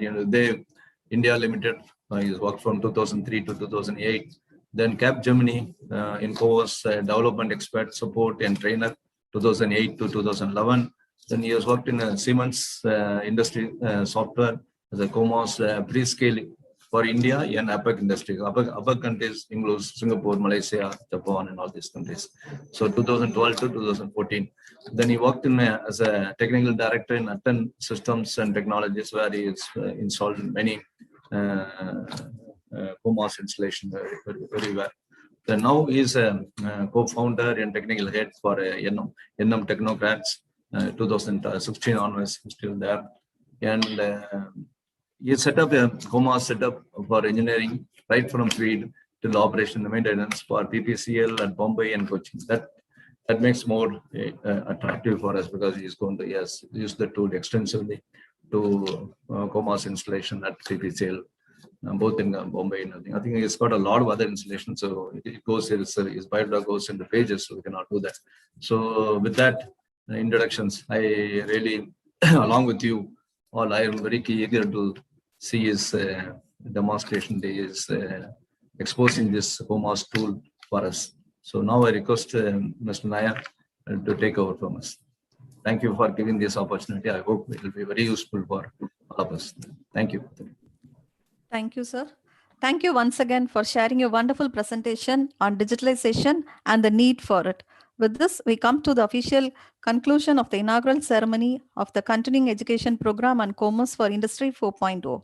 India Limited. He worked from 2003 to 2008. Then Cap Germany in COMOS, development expert, support and trainer, 2008 to 2011. Then he has worked in Siemens industry software as a COMOS pre-scaling for India and APAC industry. APAC countries includes Singapore, Malaysia, Japan, and all these countries. So 2012 to 2014. Then he worked as a technical director in Atten Systems and Technologies, where he has installed many COMOS installation very well. Then now he is a co-founder and technical head for NM Technocrats. 2016 onwards, still there. And he set up a COMOS setup for engineering, right from feed to the operation and maintenance for PPCL at Bombay and Cochin. That makes more attractive for us, because he's going to use the tool extensively to COMOS installation at PPCL, both in Bombay and everything. I think he's got a lot of other installations, so it goes, his biodata goes into pages, so we cannot do that. So with that introductions, I really, along with you all, I am very eager to see his demonstration. He is exposing this COMOS tool for us. So now I request Mr. Nair to take over from us. Thank you for giving this opportunity. I hope it will be very useful for all of us. Thank you. Thank you, sir. Thank you once again for sharing your wonderful presentation on digitalization and the need for it. With this, we come to the official conclusion of the inaugural ceremony of the Continuing Education Program on COMOS for Industry 4.0.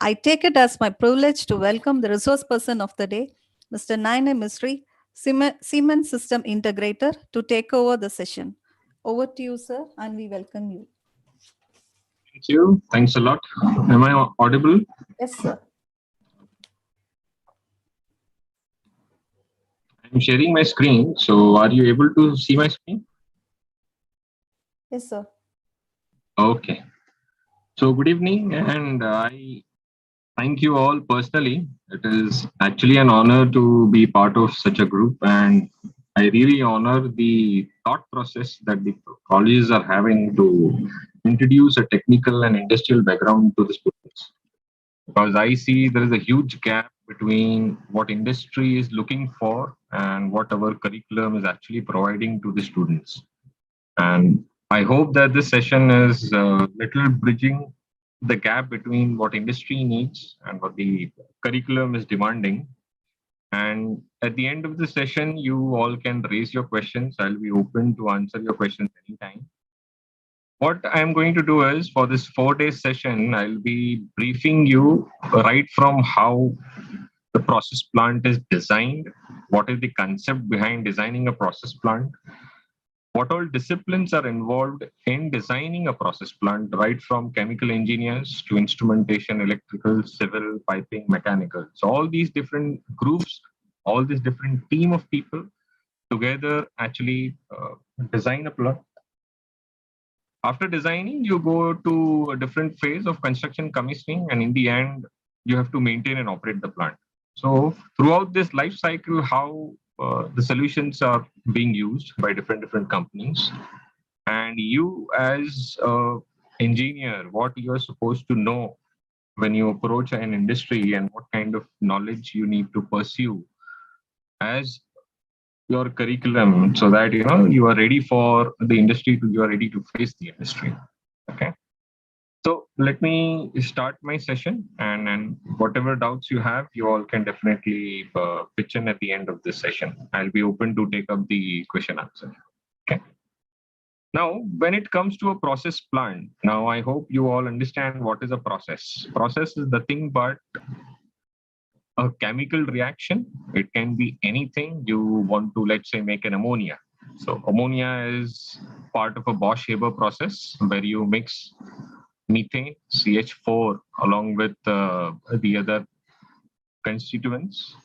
I take it as my privilege to welcome the resource person of the day, Mr. Naina Mistry, Siemens System Integrator, to take over the session. Over to you, sir, and we welcome you. Thank you. Thanks a lot. Am I audible? Yes, sir. I'm sharing my screen. So are you able to see my screen? Yes, sir. Okay. So good evening, and I thank you all personally. It is actually an honor to be part of such a group, and I really honor the thought process that the colleges are having to introduce a technical and industrial background to the students. Because I see there is a huge gap between what industry is looking for and what our curriculum is actually providing to the students. And I hope that this session is a little bridging the gap between what industry needs and what the curriculum is demanding. And at the end of the session, you all can raise your questions. I'll be open to answer your questions anytime. What I'm going to do is, for this 4-day session, I'll be briefing you right from how the process plant is designed, what is the concept behind designing a process plant, what all disciplines are involved in designing a process plant, right from chemical engineers to instrumentation, electrical, civil, piping, mechanical. So all these different groups, all this different team of people together actually design a plant. After designing, you go to a different phase of construction commissioning, and in the end, you have to maintain and operate the plant. So throughout this life cycle, how the solutions are being used by different companies, and you as an engineer, what you are supposed to know when you approach an industry, and what kind of knowledge you need to pursue as your curriculum, so that you are ready for the industry, you are ready to face the industry. Okay, so let me start my session, and whatever doubts you have, you all can definitely pitch in at the end of this session. I'll be open to take up the question answer. Okay, Now, when it comes to a process plant, now I hope you all understand what is a process. Process is nothing but a chemical reaction. It can be anything. You want to, let's say, make an ammonia. So ammonia is part of a Bosch-Haber process where you mix methane, CH4, along with the other constituents,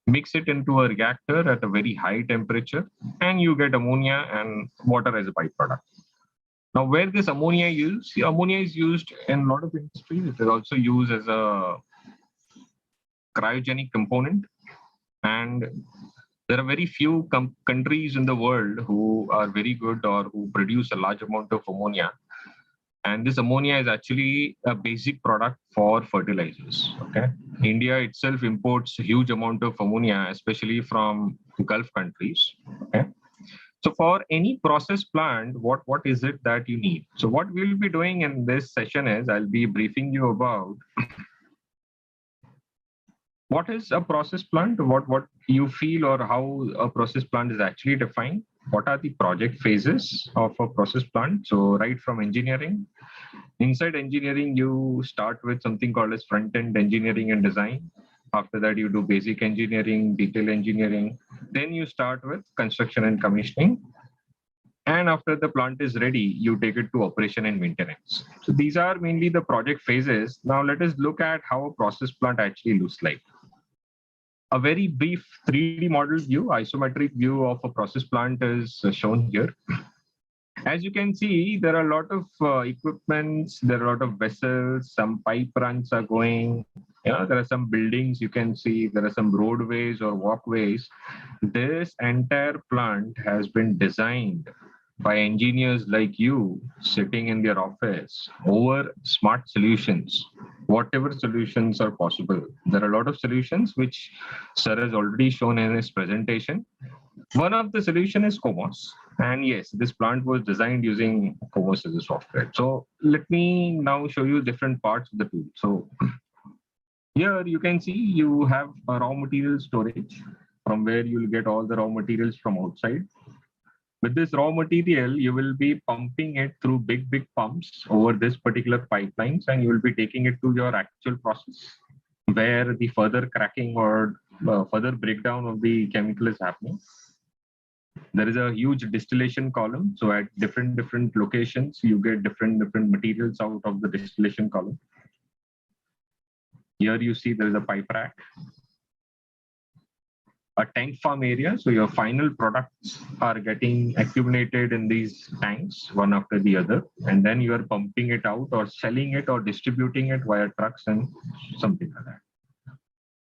mix it into a reactor at a very high temperature, and you get ammonia and water as a byproduct. Now, where this ammonia is used, ammonia is used in a lot of industries. It is also used as a cryogenic component, and there are very few countries in the world who are very good or who produce a large amount of ammonia. And this ammonia is actually a basic product for fertilizers. Okay, India itself imports a huge amount of ammonia, especially from Gulf countries. Okay, so for any process plant, what is it that you need? So what we'll be doing in this session is I'll be briefing you about what is a process plant, what you feel or how a process plant is actually defined, what are the project phases of a process plant. So right from engineering, inside engineering, you start with something called as front-end engineering and design. After that, you do basic engineering, detail engineering. Then you start with construction and commissioning. And after the plant is ready, you take it to operation and maintenance. So these are mainly the project phases. Now let us look at how a process plant actually looks like. A very brief 3D model view, isometric view of a process plant is shown here. As you can see, there are a lot of equipments, there are a lot of vessels, some pipe runs are going, there are some buildings you can see, there are some roadways or walkways. This entire plant has been designed by engineers like you sitting in their office over smart solutions, whatever solutions are possible. There are a lot of solutions which Sir has already shown in his presentation. One of the solution is COMOS. And yes, this plant was designed using COMOS as a software. So let me now show you different parts of the tool. So here you can see you have a raw material storage from where you'll get all the raw materials from outside. With this raw material, you will be pumping it through big pumps over this particular pipelines, and you will be taking it to your actual process where the further cracking or further breakdown of the chemical is happening. There is a huge distillation column. So at different locations, you get different materials out of the distillation column. Here you see there is a pipe rack, a tank farm area. So your final products are getting accumulated in these tanks one after the other, and then you are pumping it out or selling it or distributing it via trucks and something like that.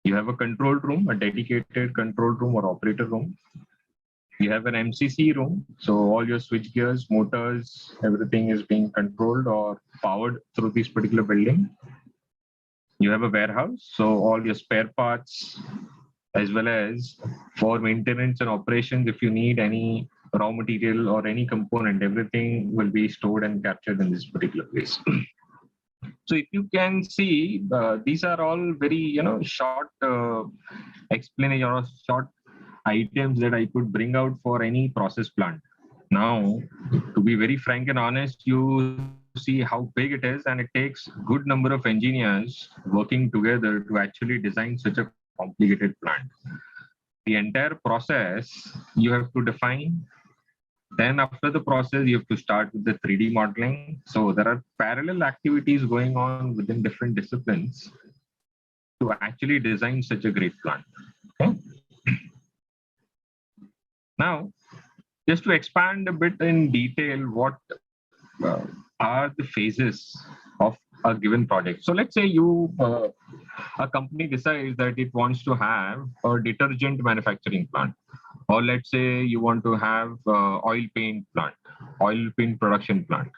You have a control room, a dedicated control room or operator room. You have an MCC room, so all your switch gears, motors, everything is being controlled or powered through this particular building. You have a warehouse, so all your spare parts, as well as for maintenance and operations, if you need any raw material or any component, everything will be stored and captured in this particular place. So if you can see, these are all very, short explanation or short items that I could bring out for any process plant. Now, to be very frank and honest, you see how big it is, and it takes good number of engineers working together to actually design such a complicated plant. The entire process you have to define. Then after the process, you have to start with the 3D modeling. So there are parallel activities going on within different disciplines to actually design such a great plant. Okay. Now, just to expand a bit in detail, what are the phases of a given project? So let's say a company decides that it wants to have a detergent manufacturing plant, or let's say you want to have oil paint plant, oil paint production plant,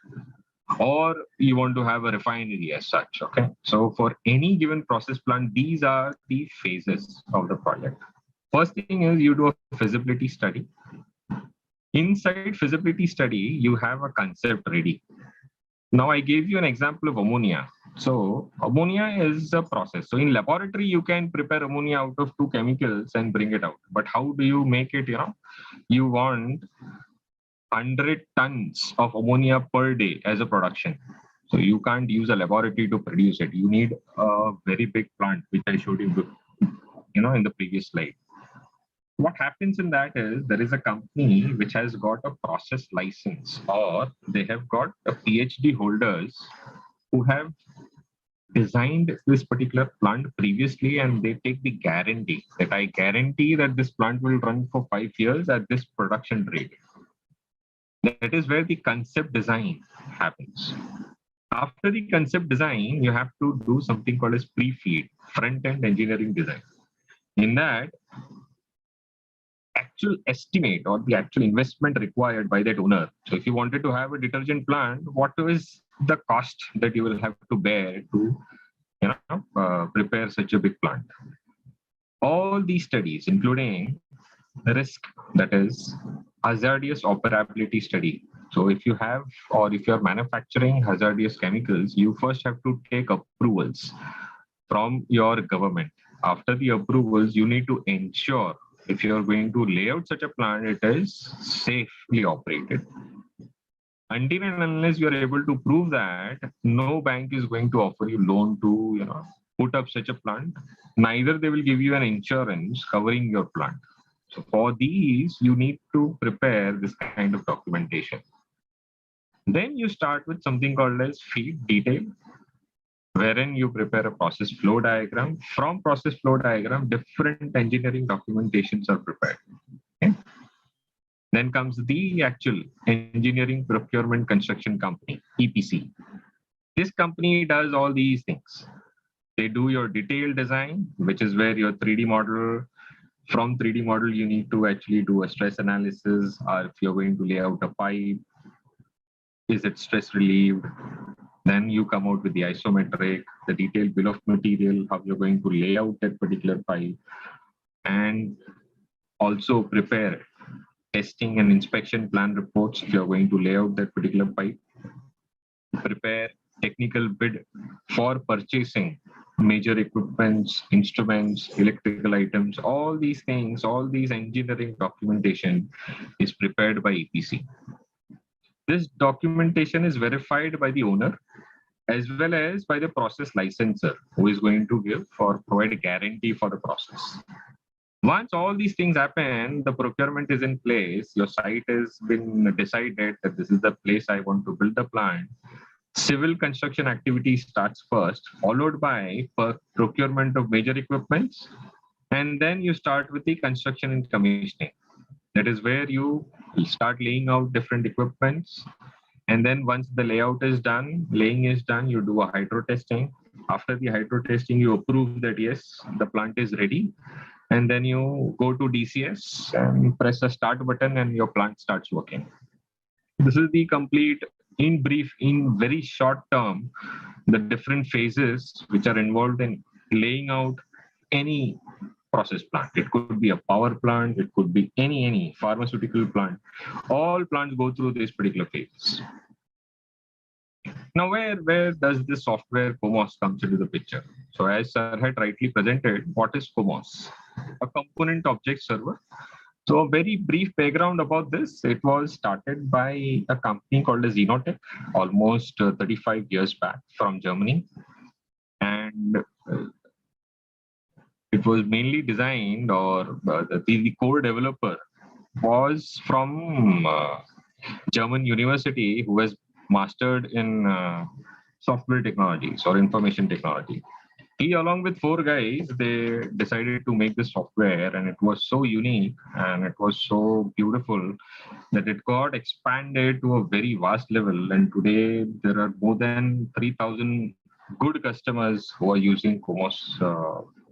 or you want to have a refinery as such. Okay, so for any given process plant, these are the phases of the project. First thing is you do a feasibility study. Inside feasibility study, you have a concept ready. Now I gave you an example of ammonia. So ammonia is a process. So in laboratory, you can prepare ammonia out of two chemicals and bring it out. But how do you make it, you want 100 tons of ammonia per day as a production. So you can't use a laboratory to produce it. You need a very big plant, which I showed you, in the previous slide. What happens in that is there is a company which has got a process license, or they have got a PhD holders who have designed this particular plant previously, and they take the guarantee that I guarantee that this plant will run for 5 years at this production rate. That is where the concept design happens. After the concept design, you have to do something called as pre-feed, front-end engineering design. In that, actual estimate or the actual investment required by that owner. So if you wanted to have a detergent plant, what is the cost that you will have to bear to prepare such a big plant? All these studies, including the risk, that is hazardous operability study. So if you have, or if you're manufacturing hazardous chemicals, you first have to take approvals from your government. After the approvals, you need to ensure if you're going to lay out such a plant, it is safely operated. Until and unless you're able to prove that, no bank is going to offer you loan to, put up such a plant. Neither they will give you an insurance covering your plant. So for these, you need to prepare this kind of documentation. Then you start with something called as feed detail, wherein you prepare a process flow diagram. From process flow diagram, different engineering documentations are prepared. Okay? Then comes the actual engineering procurement construction company, EPC. This company does all these things. They do your detailed design, which is where your 3D model, from 3D model, you need to actually do a stress analysis, or if you're going to lay out a pipe, is it stress relieved? Then you come out with the isometric, the detailed bill of material, how you're going to lay out that particular pipe, and also prepare testing and inspection plan reports if you're going to lay out that particular pipe. Prepare technical bid for purchasing major equipments, instruments, electrical items, all these things, all these engineering documentation is prepared by EPC. This documentation is verified by the owner as well as by the process licensor, who is going to provide a guarantee for the process. Once all these things happen, the procurement is in place, your site has been decided that this is the place I want to build the plant. Civil construction activity starts first, followed by procurement of major equipments, and then you start with the construction and commissioning. That is where you start laying out different equipments, and then once the layout is done, laying is done, you do a hydro testing. After the hydro testing, you approve that yes, the plant is ready, and then you go to DCS and press a start button and your plant starts working. This is the complete, in brief, in very short term, the different phases which are involved in laying out any process plant. It could be a power plant, it could be any pharmaceutical plant. All plants go through this particular phase. Now, where does this software COMOS comes into the picture? So as Sir had rightly presented, what is COMOS? A component object server. So a very brief background about this. It was started by a company called as Xenotech almost 35 years back from Germany. And it was mainly designed, or the core developer was from German university, who was mastered in software technologies or information technology. He, along with 4 guys, they decided to make this software, and it was so unique and it was so beautiful that it got expanded to a very vast level. And today there are more than 3,000 good customers who are using COMOS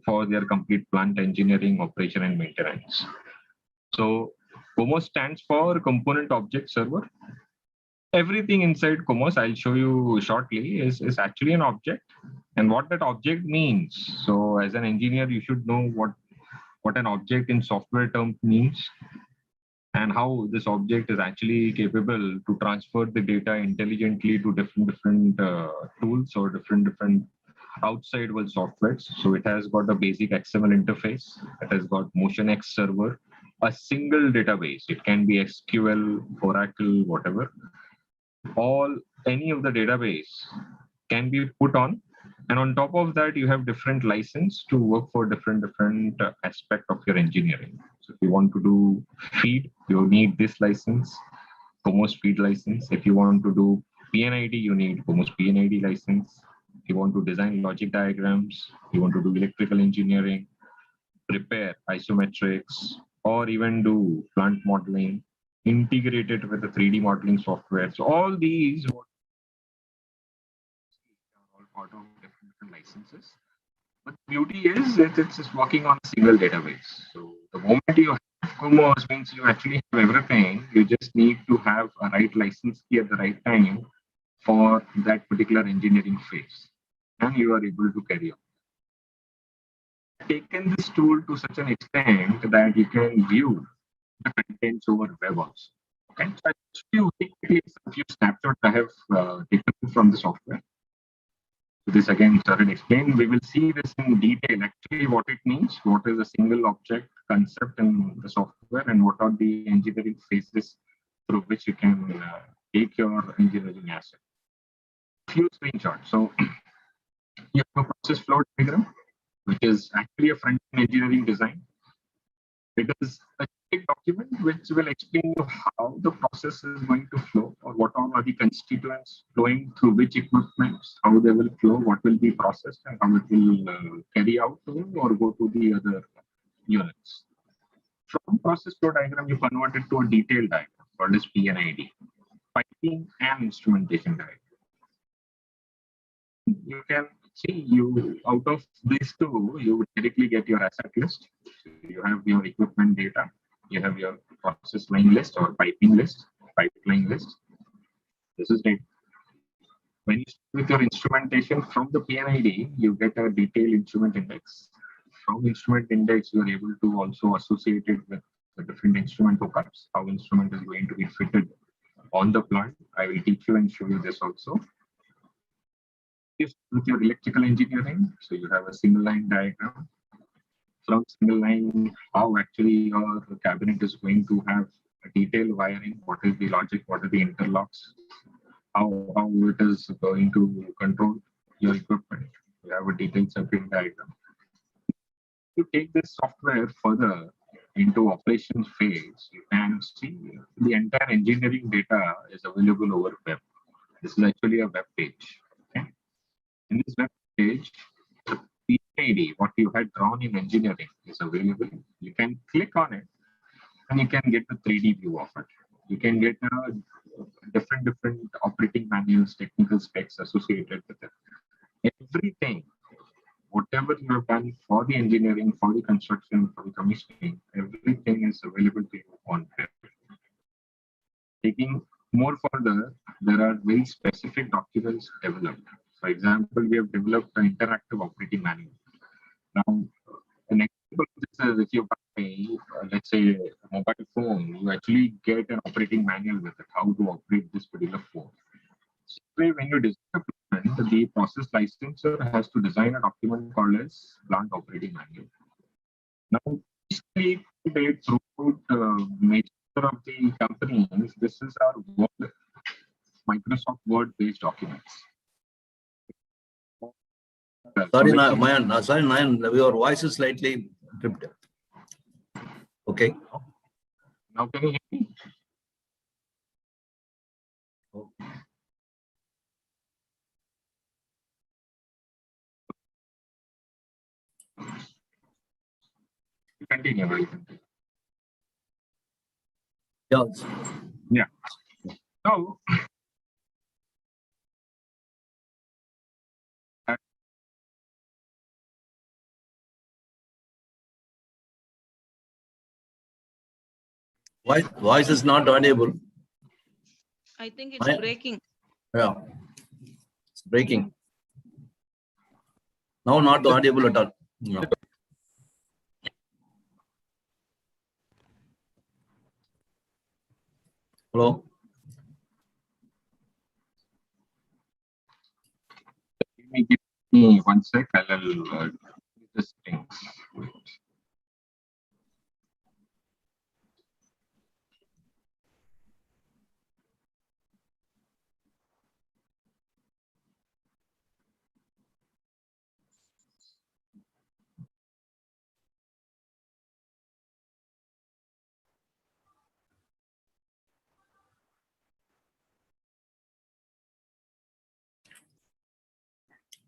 for their complete plant engineering, operation, and maintenance. So COMOS stands for Component Object Server. Everything inside COMOS, I'll show you shortly, is actually an object, and what that object means. So as an engineer, you should know what an object in software term means, and how this object is actually capable to transfer the data intelligently to different tools or different outside world softwares. So it has got a basic XML interface, it has got MotionX server, a single database. It can be SQL, Oracle, whatever. Any of the database can be put on, and on top of that, you have different license to work for different aspect of your engineering. So if you want to do feed, you need this license, COMOS feed license. If you want to do PNID, you need COMOS PNID license. If you want to design logic diagrams, you want to do electrical engineering, prepare isometrics, or even do plant modeling, integrated with the 3D modeling software. So all these are all part of different licenses. But the beauty is that it's just working on a single database. So the moment you have COMOS means you actually have everything. You just need to have a right license key at the right time for that particular engineering phase, and you are able to carry on. Taken this tool to such an extent that you can view the contents over web also. Okay, so I'll show you quickly a few snapshots I have taken from the software. So this again started explained. We will see this in detail, actually what it means, what is a single object concept in the software, and what are the engineering phases through which you can take your engineering asset. Few screenshots. So you have a process flow diagram, which is actually a front-end engineering design. It is a document which will explain you how the process is going to flow, or what all are the constituents flowing through which equipments, how they will flow, what will be processed, and how it will carry out to or go to the other units. From process flow diagram, you convert it to a detailed diagram called as PNID, piping and instrumentation diagram. You can see out of these two, you would directly get your asset list. So you have your equipment data, you have your process line list or piping list, pipeline list. This is data. When you start with your instrumentation from the PNID, you get a detailed instrument index. From instrument index, you are able to also associate it with the different instrument hookups, how instrument is going to be fitted on the plant. I will teach you and show you this also. With your electrical engineering, so you have a single line diagram. From single line, how actually your cabinet is going to have a detailed wiring, what is the logic, what are the interlocks, how it is going to control your equipment. You have a detailed circuit diagram. To take this software further into operations phase, you can see the entire engineering data is available over web. This is actually a web page. Okay? In this web page, the PID, what you had drawn in engineering, is available. You can click on it and you can get the 3D view of it. You can get different operating manuals, technical specs associated with it. Everything, whatever you have done for the engineering, for the construction, for the commissioning, everything is available to you on web. Taking more further, there are very specific documents developed. For example, we have developed an interactive operating manual. Now, an example of this is if you buy, let's say, a mobile phone, you actually get an operating manual with it, how to operate this particular phone. So when you design a plant, the process licensor has to design a document called as plant operating manual. Now, basically, throughout major of the companies, this is our Word, Microsoft Word-based documents. Sorry, Nayan, your voice is slightly tripped. Okay. Now can you hear me? Continue. Yes. Yeah. So, voice is not audible. I think it's breaking. Yeah, it's breaking. Now not audible at all. No. Hello. give me 1 sec. I'll just things.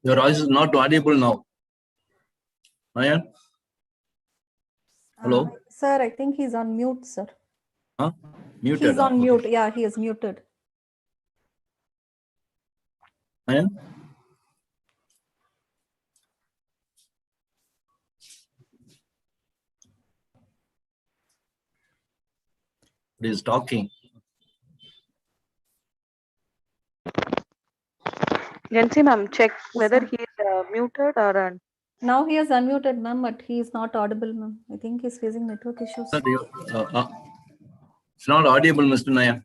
Your voice is not audible now. Nayan? Hello? Sir, I think he's on mute, sir. Huh? Muted. He's on mute. Yeah, he is muted. Nayan? He is talking. Jansi ma'am, check whether he is muted or. Now he is unmuted, ma'am, but he is not audible, ma'am. I think he's facing network issues. It's not audible, Mr. Nayan.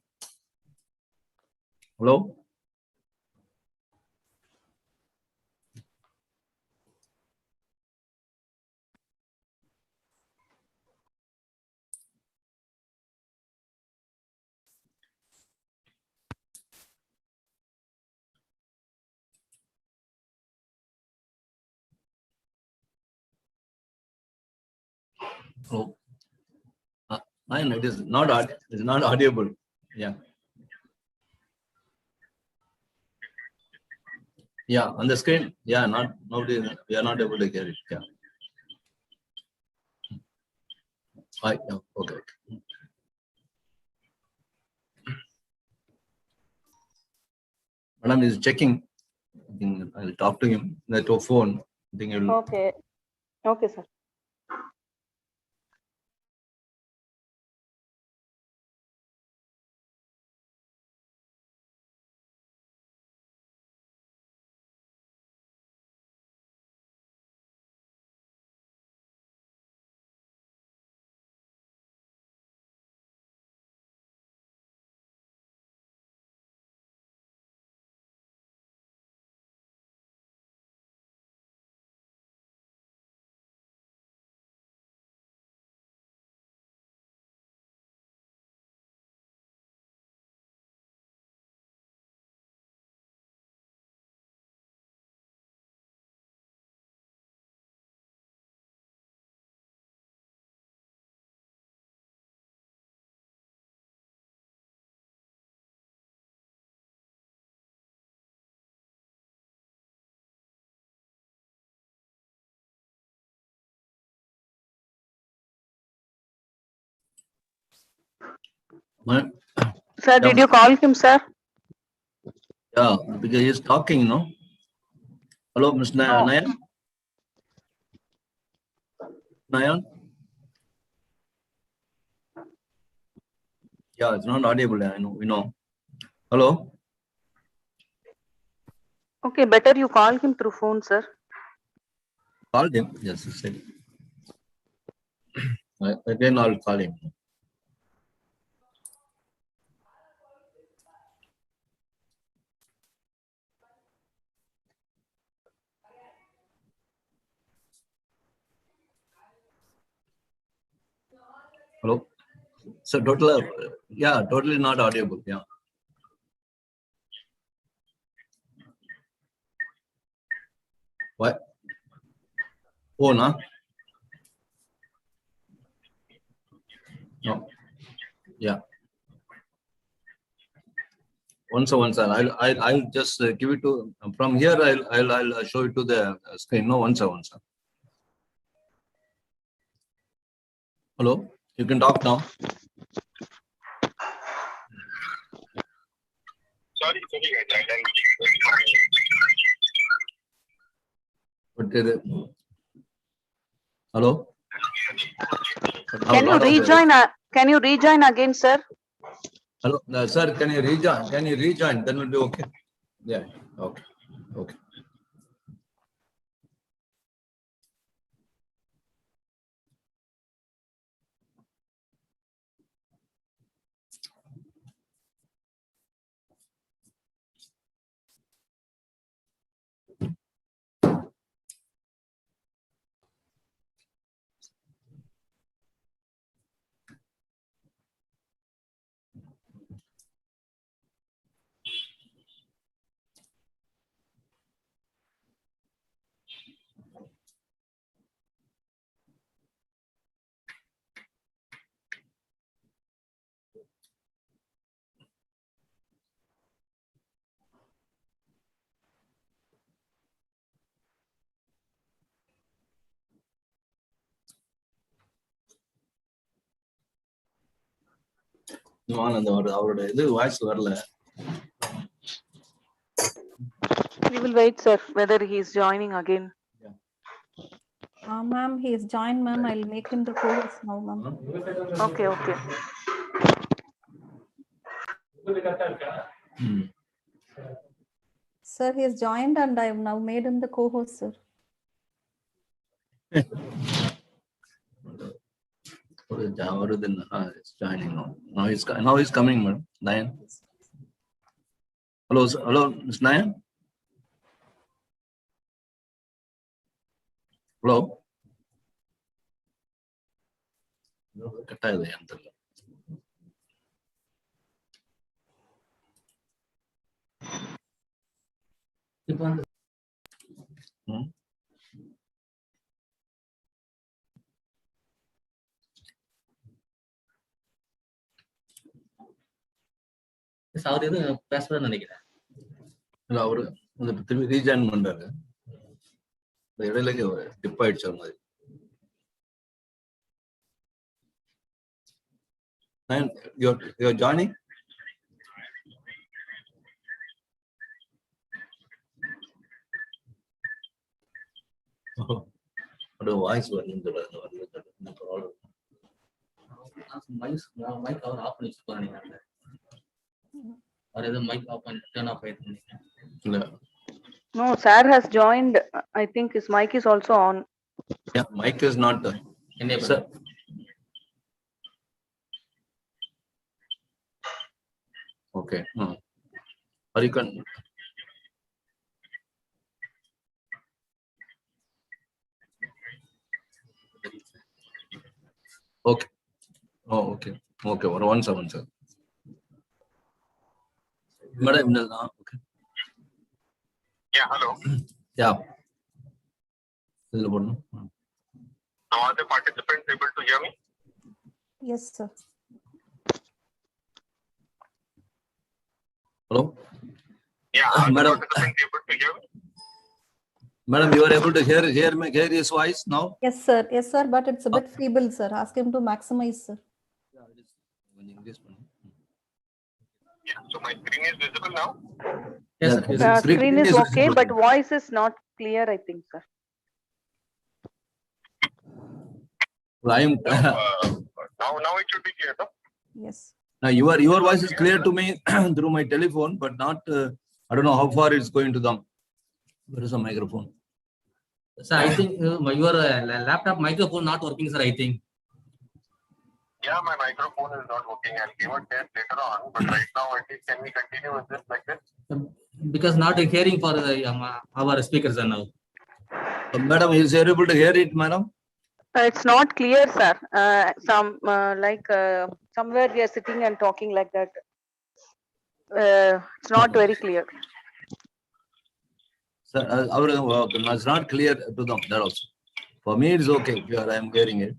Hello? Hello? Nayan, it is not audible. Yeah. Yeah, on the screen. Yeah, nobody, we are not able to hear it. Yeah. Yeah, okay. Madam is checking. I think I'll talk to him. That phone. I think he'll. Okay. Okay, sir. Sir, did you call him, sir? Yeah, because he's talking, no? Hello, Mr. Nayan? Nayan? Yeah, it's not audible. I know, we know. Hello? Okay, better you call him through phone, sir. Called him. Yes, he said. Again, I'll call him. Hello? So total, yeah, totally not audible. Yeah. What? Oh, no? No. Yeah. Once, sir. I'll just give it to from here. I'll show it to the screen. No, once, sir. Hello, you can talk now. Sorry. Hello. Can you rejoin? Can you rejoin again, sir? Hello, sir. Can you rejoin? Can you rejoin? Then we'll be okay. Yeah. Okay. Okay. அவரோட இது voice வரல. We will wait, sir, whether he is joining again. Ma'am, he is joined, ma'am. I'll make him the co-host now, ma'am. Okay, okay. Sir, he is joined and I have now made him the co-host, sir. It's joining now. Now he's coming, madam. Nayan. Hello, sir. Hello, Ms. Nayan. Hello. Cut ஆகுது ஏன் தெரியல. இப்போ வந்து அவர் எதுவும் பேசுறதுன்னு நினைக்கிறேன். இல்ல அவரு திரும்பி ரீஜாயின் பண்றாரு. இடையில டிப் ஆயிடுச்சு ஒரு மாதிரி. You're joining? வாய்ஸ் வரணும் மைக் அவர் ஆஃப் பண்ணி வச்சிருப்பாங்க. அவர் ஏதோ மைக் ஆஃப் பண்ணி டர்ன் ஆஃப் ஆயிட்டு இல்ல. No, sir has joined. I think his mic is also on. Yeah, mic is not enabled. Sir. Okay. Or you can. Okay. Oh, okay. Okay. 117, sir. Madam, okay. Yeah, hello. Yeah. Now, are the participants able to hear me? Yes, sir. Hello? Yeah, are Madam. the participants able to hear me? Madam, you are able to hear his voice now? Yes, sir. Yes, sir. But it's a bit feeble, sir. Ask him to maximize, sir. Yeah, so my screen is visible now? Yes, The screen is okay, but voice is not clear, I think, sir. Now it should be clear, no? Yes. Now your voice is clear to me through my telephone, but not. I don't know how far it's going to them. There is a microphone. Sir, I think your laptop microphone not working, sir. I think. Yeah, my microphone is not working. I'll give a test later on, but right now, at least, can we continue with this like this? Because not hearing for our speakers are now. Madam, is you able to hear it, madam? It's not clear, sir. Somewhere we are sitting and talking like that. It's not very clear. Sir, it's not clear to them. That also. For me, it's okay. I am hearing it.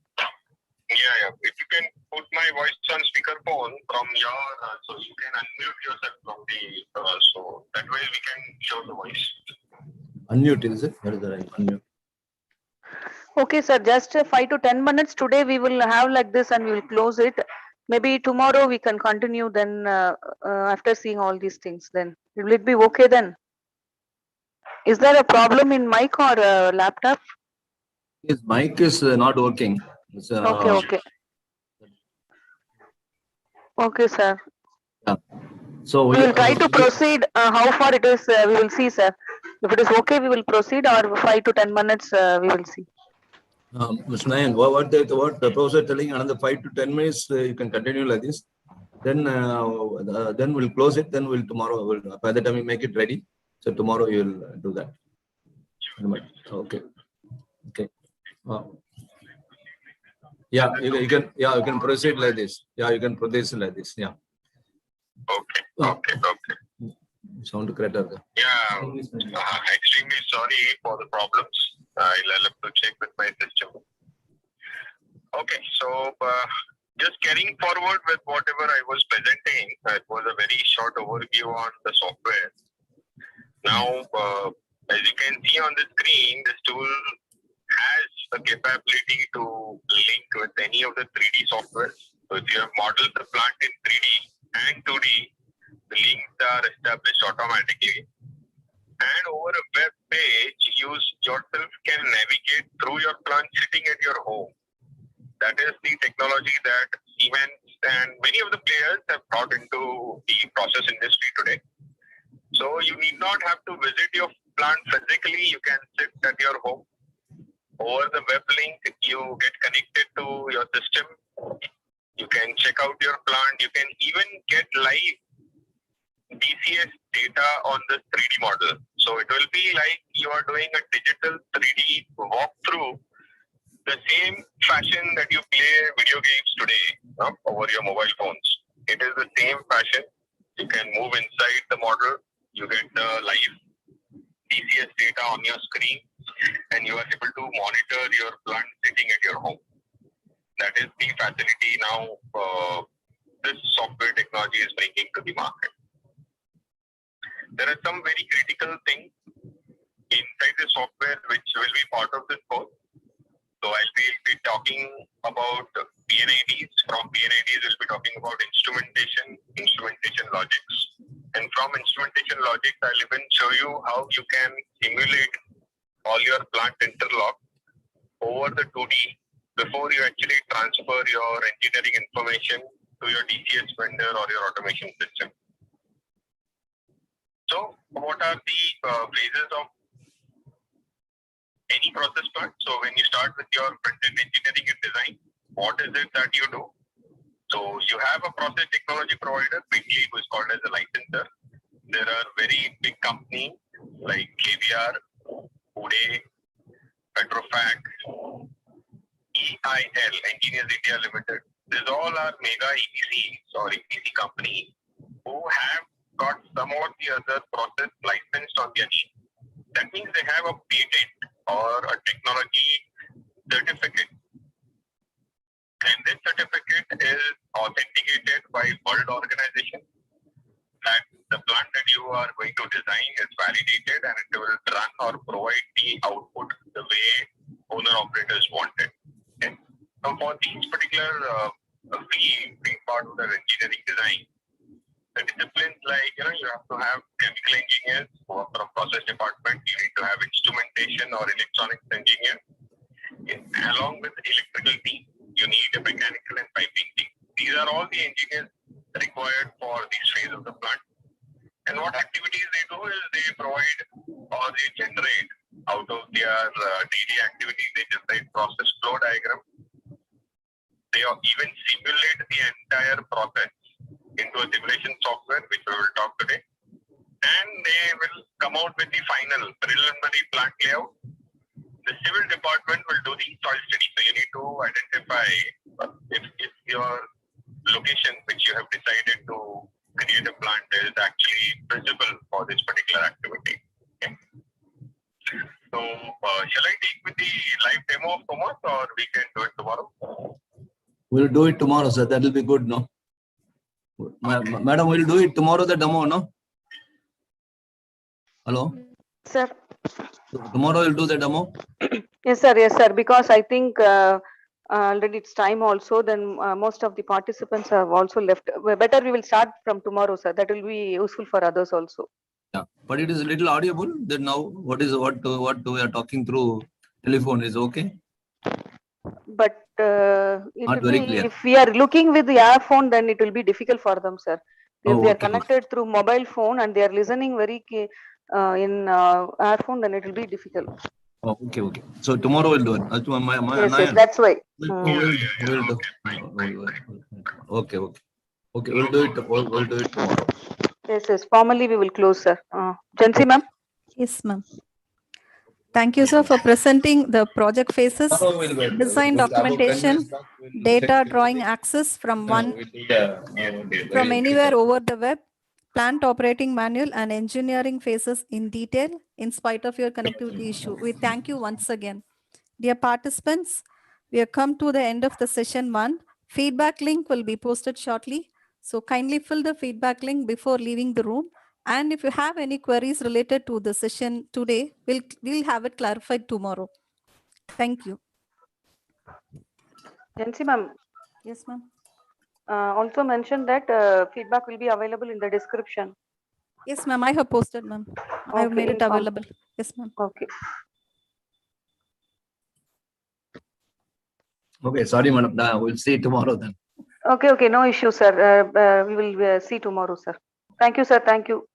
Yeah. If you can put my voice on speakerphone from your, so you can unmute yourself from the, so that way we can show the voice. Unmute, is it? Where is the right unmute? Okay, sir. Just 5 to 10 minutes. Today we will have like this and we will close it. Maybe tomorrow we can continue then after seeing all these things. Then will it be okay then? Is there a problem in mic or laptop? His mic is not working. Okay. Okay, sir. Yeah. So we will try to proceed. How far it is, we will see, sir. If it is okay, we will proceed, or 5 to 10 minutes, we will see. Mr. Nayan, what the professor telling, another 5 to 10 minutes, you can continue like this. Then we'll close it. Then tomorrow, by the time we make it ready. So tomorrow you will do that. Okay. Yeah, you can proceed like this. Yeah, you can proceed like this. Yeah. Okay. Sound correct. Yeah, extremely sorry for the problems. I'll have to check with my system. Okay, so just carrying forward with whatever I was presenting, it was a very short overview on the software. Now, as you can see on the screen, this tool has the capability to link with any of the 3D software So if you have modeled the plant in 3D and 2D, the links are established automatically. And over a web page, you yourself can navigate through your plant sitting at your home. That is the technology that Siemens and many of the players have brought into the process industry today. So you need not have to visit your plant physically. You can sit at your home. Over the web link, you get connected to your system. You can check out your plant. You can even get live DCS data on the 3D model. So it will be like you are doing a digital 3D walkthrough, the same fashion that you play video games today over your mobile phones. It is the same fashion. You can move inside the model. You get the live DCS data on your screen, and you are able to monitor your plant sitting at your home. That is the facility now this software technology is bringing to the market. There are some very critical things inside the software which will be part of this course. So I'll be talking about PNIDs. From PNIDs, we'll be talking about instrumentation logics. And from instrumentation logics, I'll even show you how you can simulate all your plant interlock over the 2D before you actually transfer your engineering information to your DCS vendor or your automation system. So what are the phases of any process plant? So when you start with your front-end engineering and design, what is it that you do? So you have a process technology provider, quickly, who is called as a licensor. There are very big companies like KBR, Ude, Petrofac, EIL, Engineers India Limited. These all are mega EPCs or EPC companies who have got some or the other process licensed on their name. That means they have a patent or a technology certificate. And this certificate is authenticated by World Organization that the plant that you are going to design is validated and it will run or provide the output the way owner-operators want it. Okay? Now for these particular field, being part of the engineering design, the disciplines like, you have to have chemical engineers who are from process department, you need to have instrumentation or electronics engineer. Along with electrical team, you need a mechanical and piping team. These are all the engineers required for this phase of the plant. And what activities they do is they provide or they generate out of their daily activities, they generate process flow diagram. They even simulate the entire process into a simulation software, which we will talk today. And they will come out with the final preliminary plant layout. The civil department will do the soil study. So you need to identify if your location which you have decided to create a plant is actually feasible for this particular activity. Okay. So shall I take with the live demo of COMOS or we can do it tomorrow? We'll do it tomorrow, sir. That will be good, no? Madam, we'll do it tomorrow, the demo, no? Hello? Sir. Tomorrow we'll do the demo? Yes, sir. Because I think already it's time also, then most of the participants have also left. Better we will start from tomorrow, sir. That will be useful for others also. Yeah, but it is a little audible. Then now what we are talking through telephone is okay? But Not very clear. if we are looking with the iPhone, then it will be difficult for them, sir. If they are connected through mobile phone and they are listening very in iPhone, then it will be difficult. Oh, okay. So tomorrow we'll do it. Yes, that's why. We'll do. Okay. We'll do it tomorrow. Yes. Formally we will close, sir. Jansi, ma'am. Yes, ma'am. Thank you, sir, for presenting the project phases, design documentation, data drawing access from anywhere over the web, plant operating manual and engineering phases in detail in spite of your connectivity issue. We thank you once again. Dear participants, we have come to the end of the session 1. Feedback link will be posted shortly. So kindly fill the feedback link before leaving the room. And if you have any queries related to the session today, we'll have it clarified tomorrow. Thank you. Jansi, ma'am. Yes, ma'am. also mentioned that feedback will be available in the description. Yes, ma'am. I have posted, ma'am. I have Okay, made it inform. available. Yes, ma'am. Okay. Okay, sorry, madam. We'll see tomorrow then. Okay, no issue, sir. We will see tomorrow, sir. Thank you, sir. Thank you.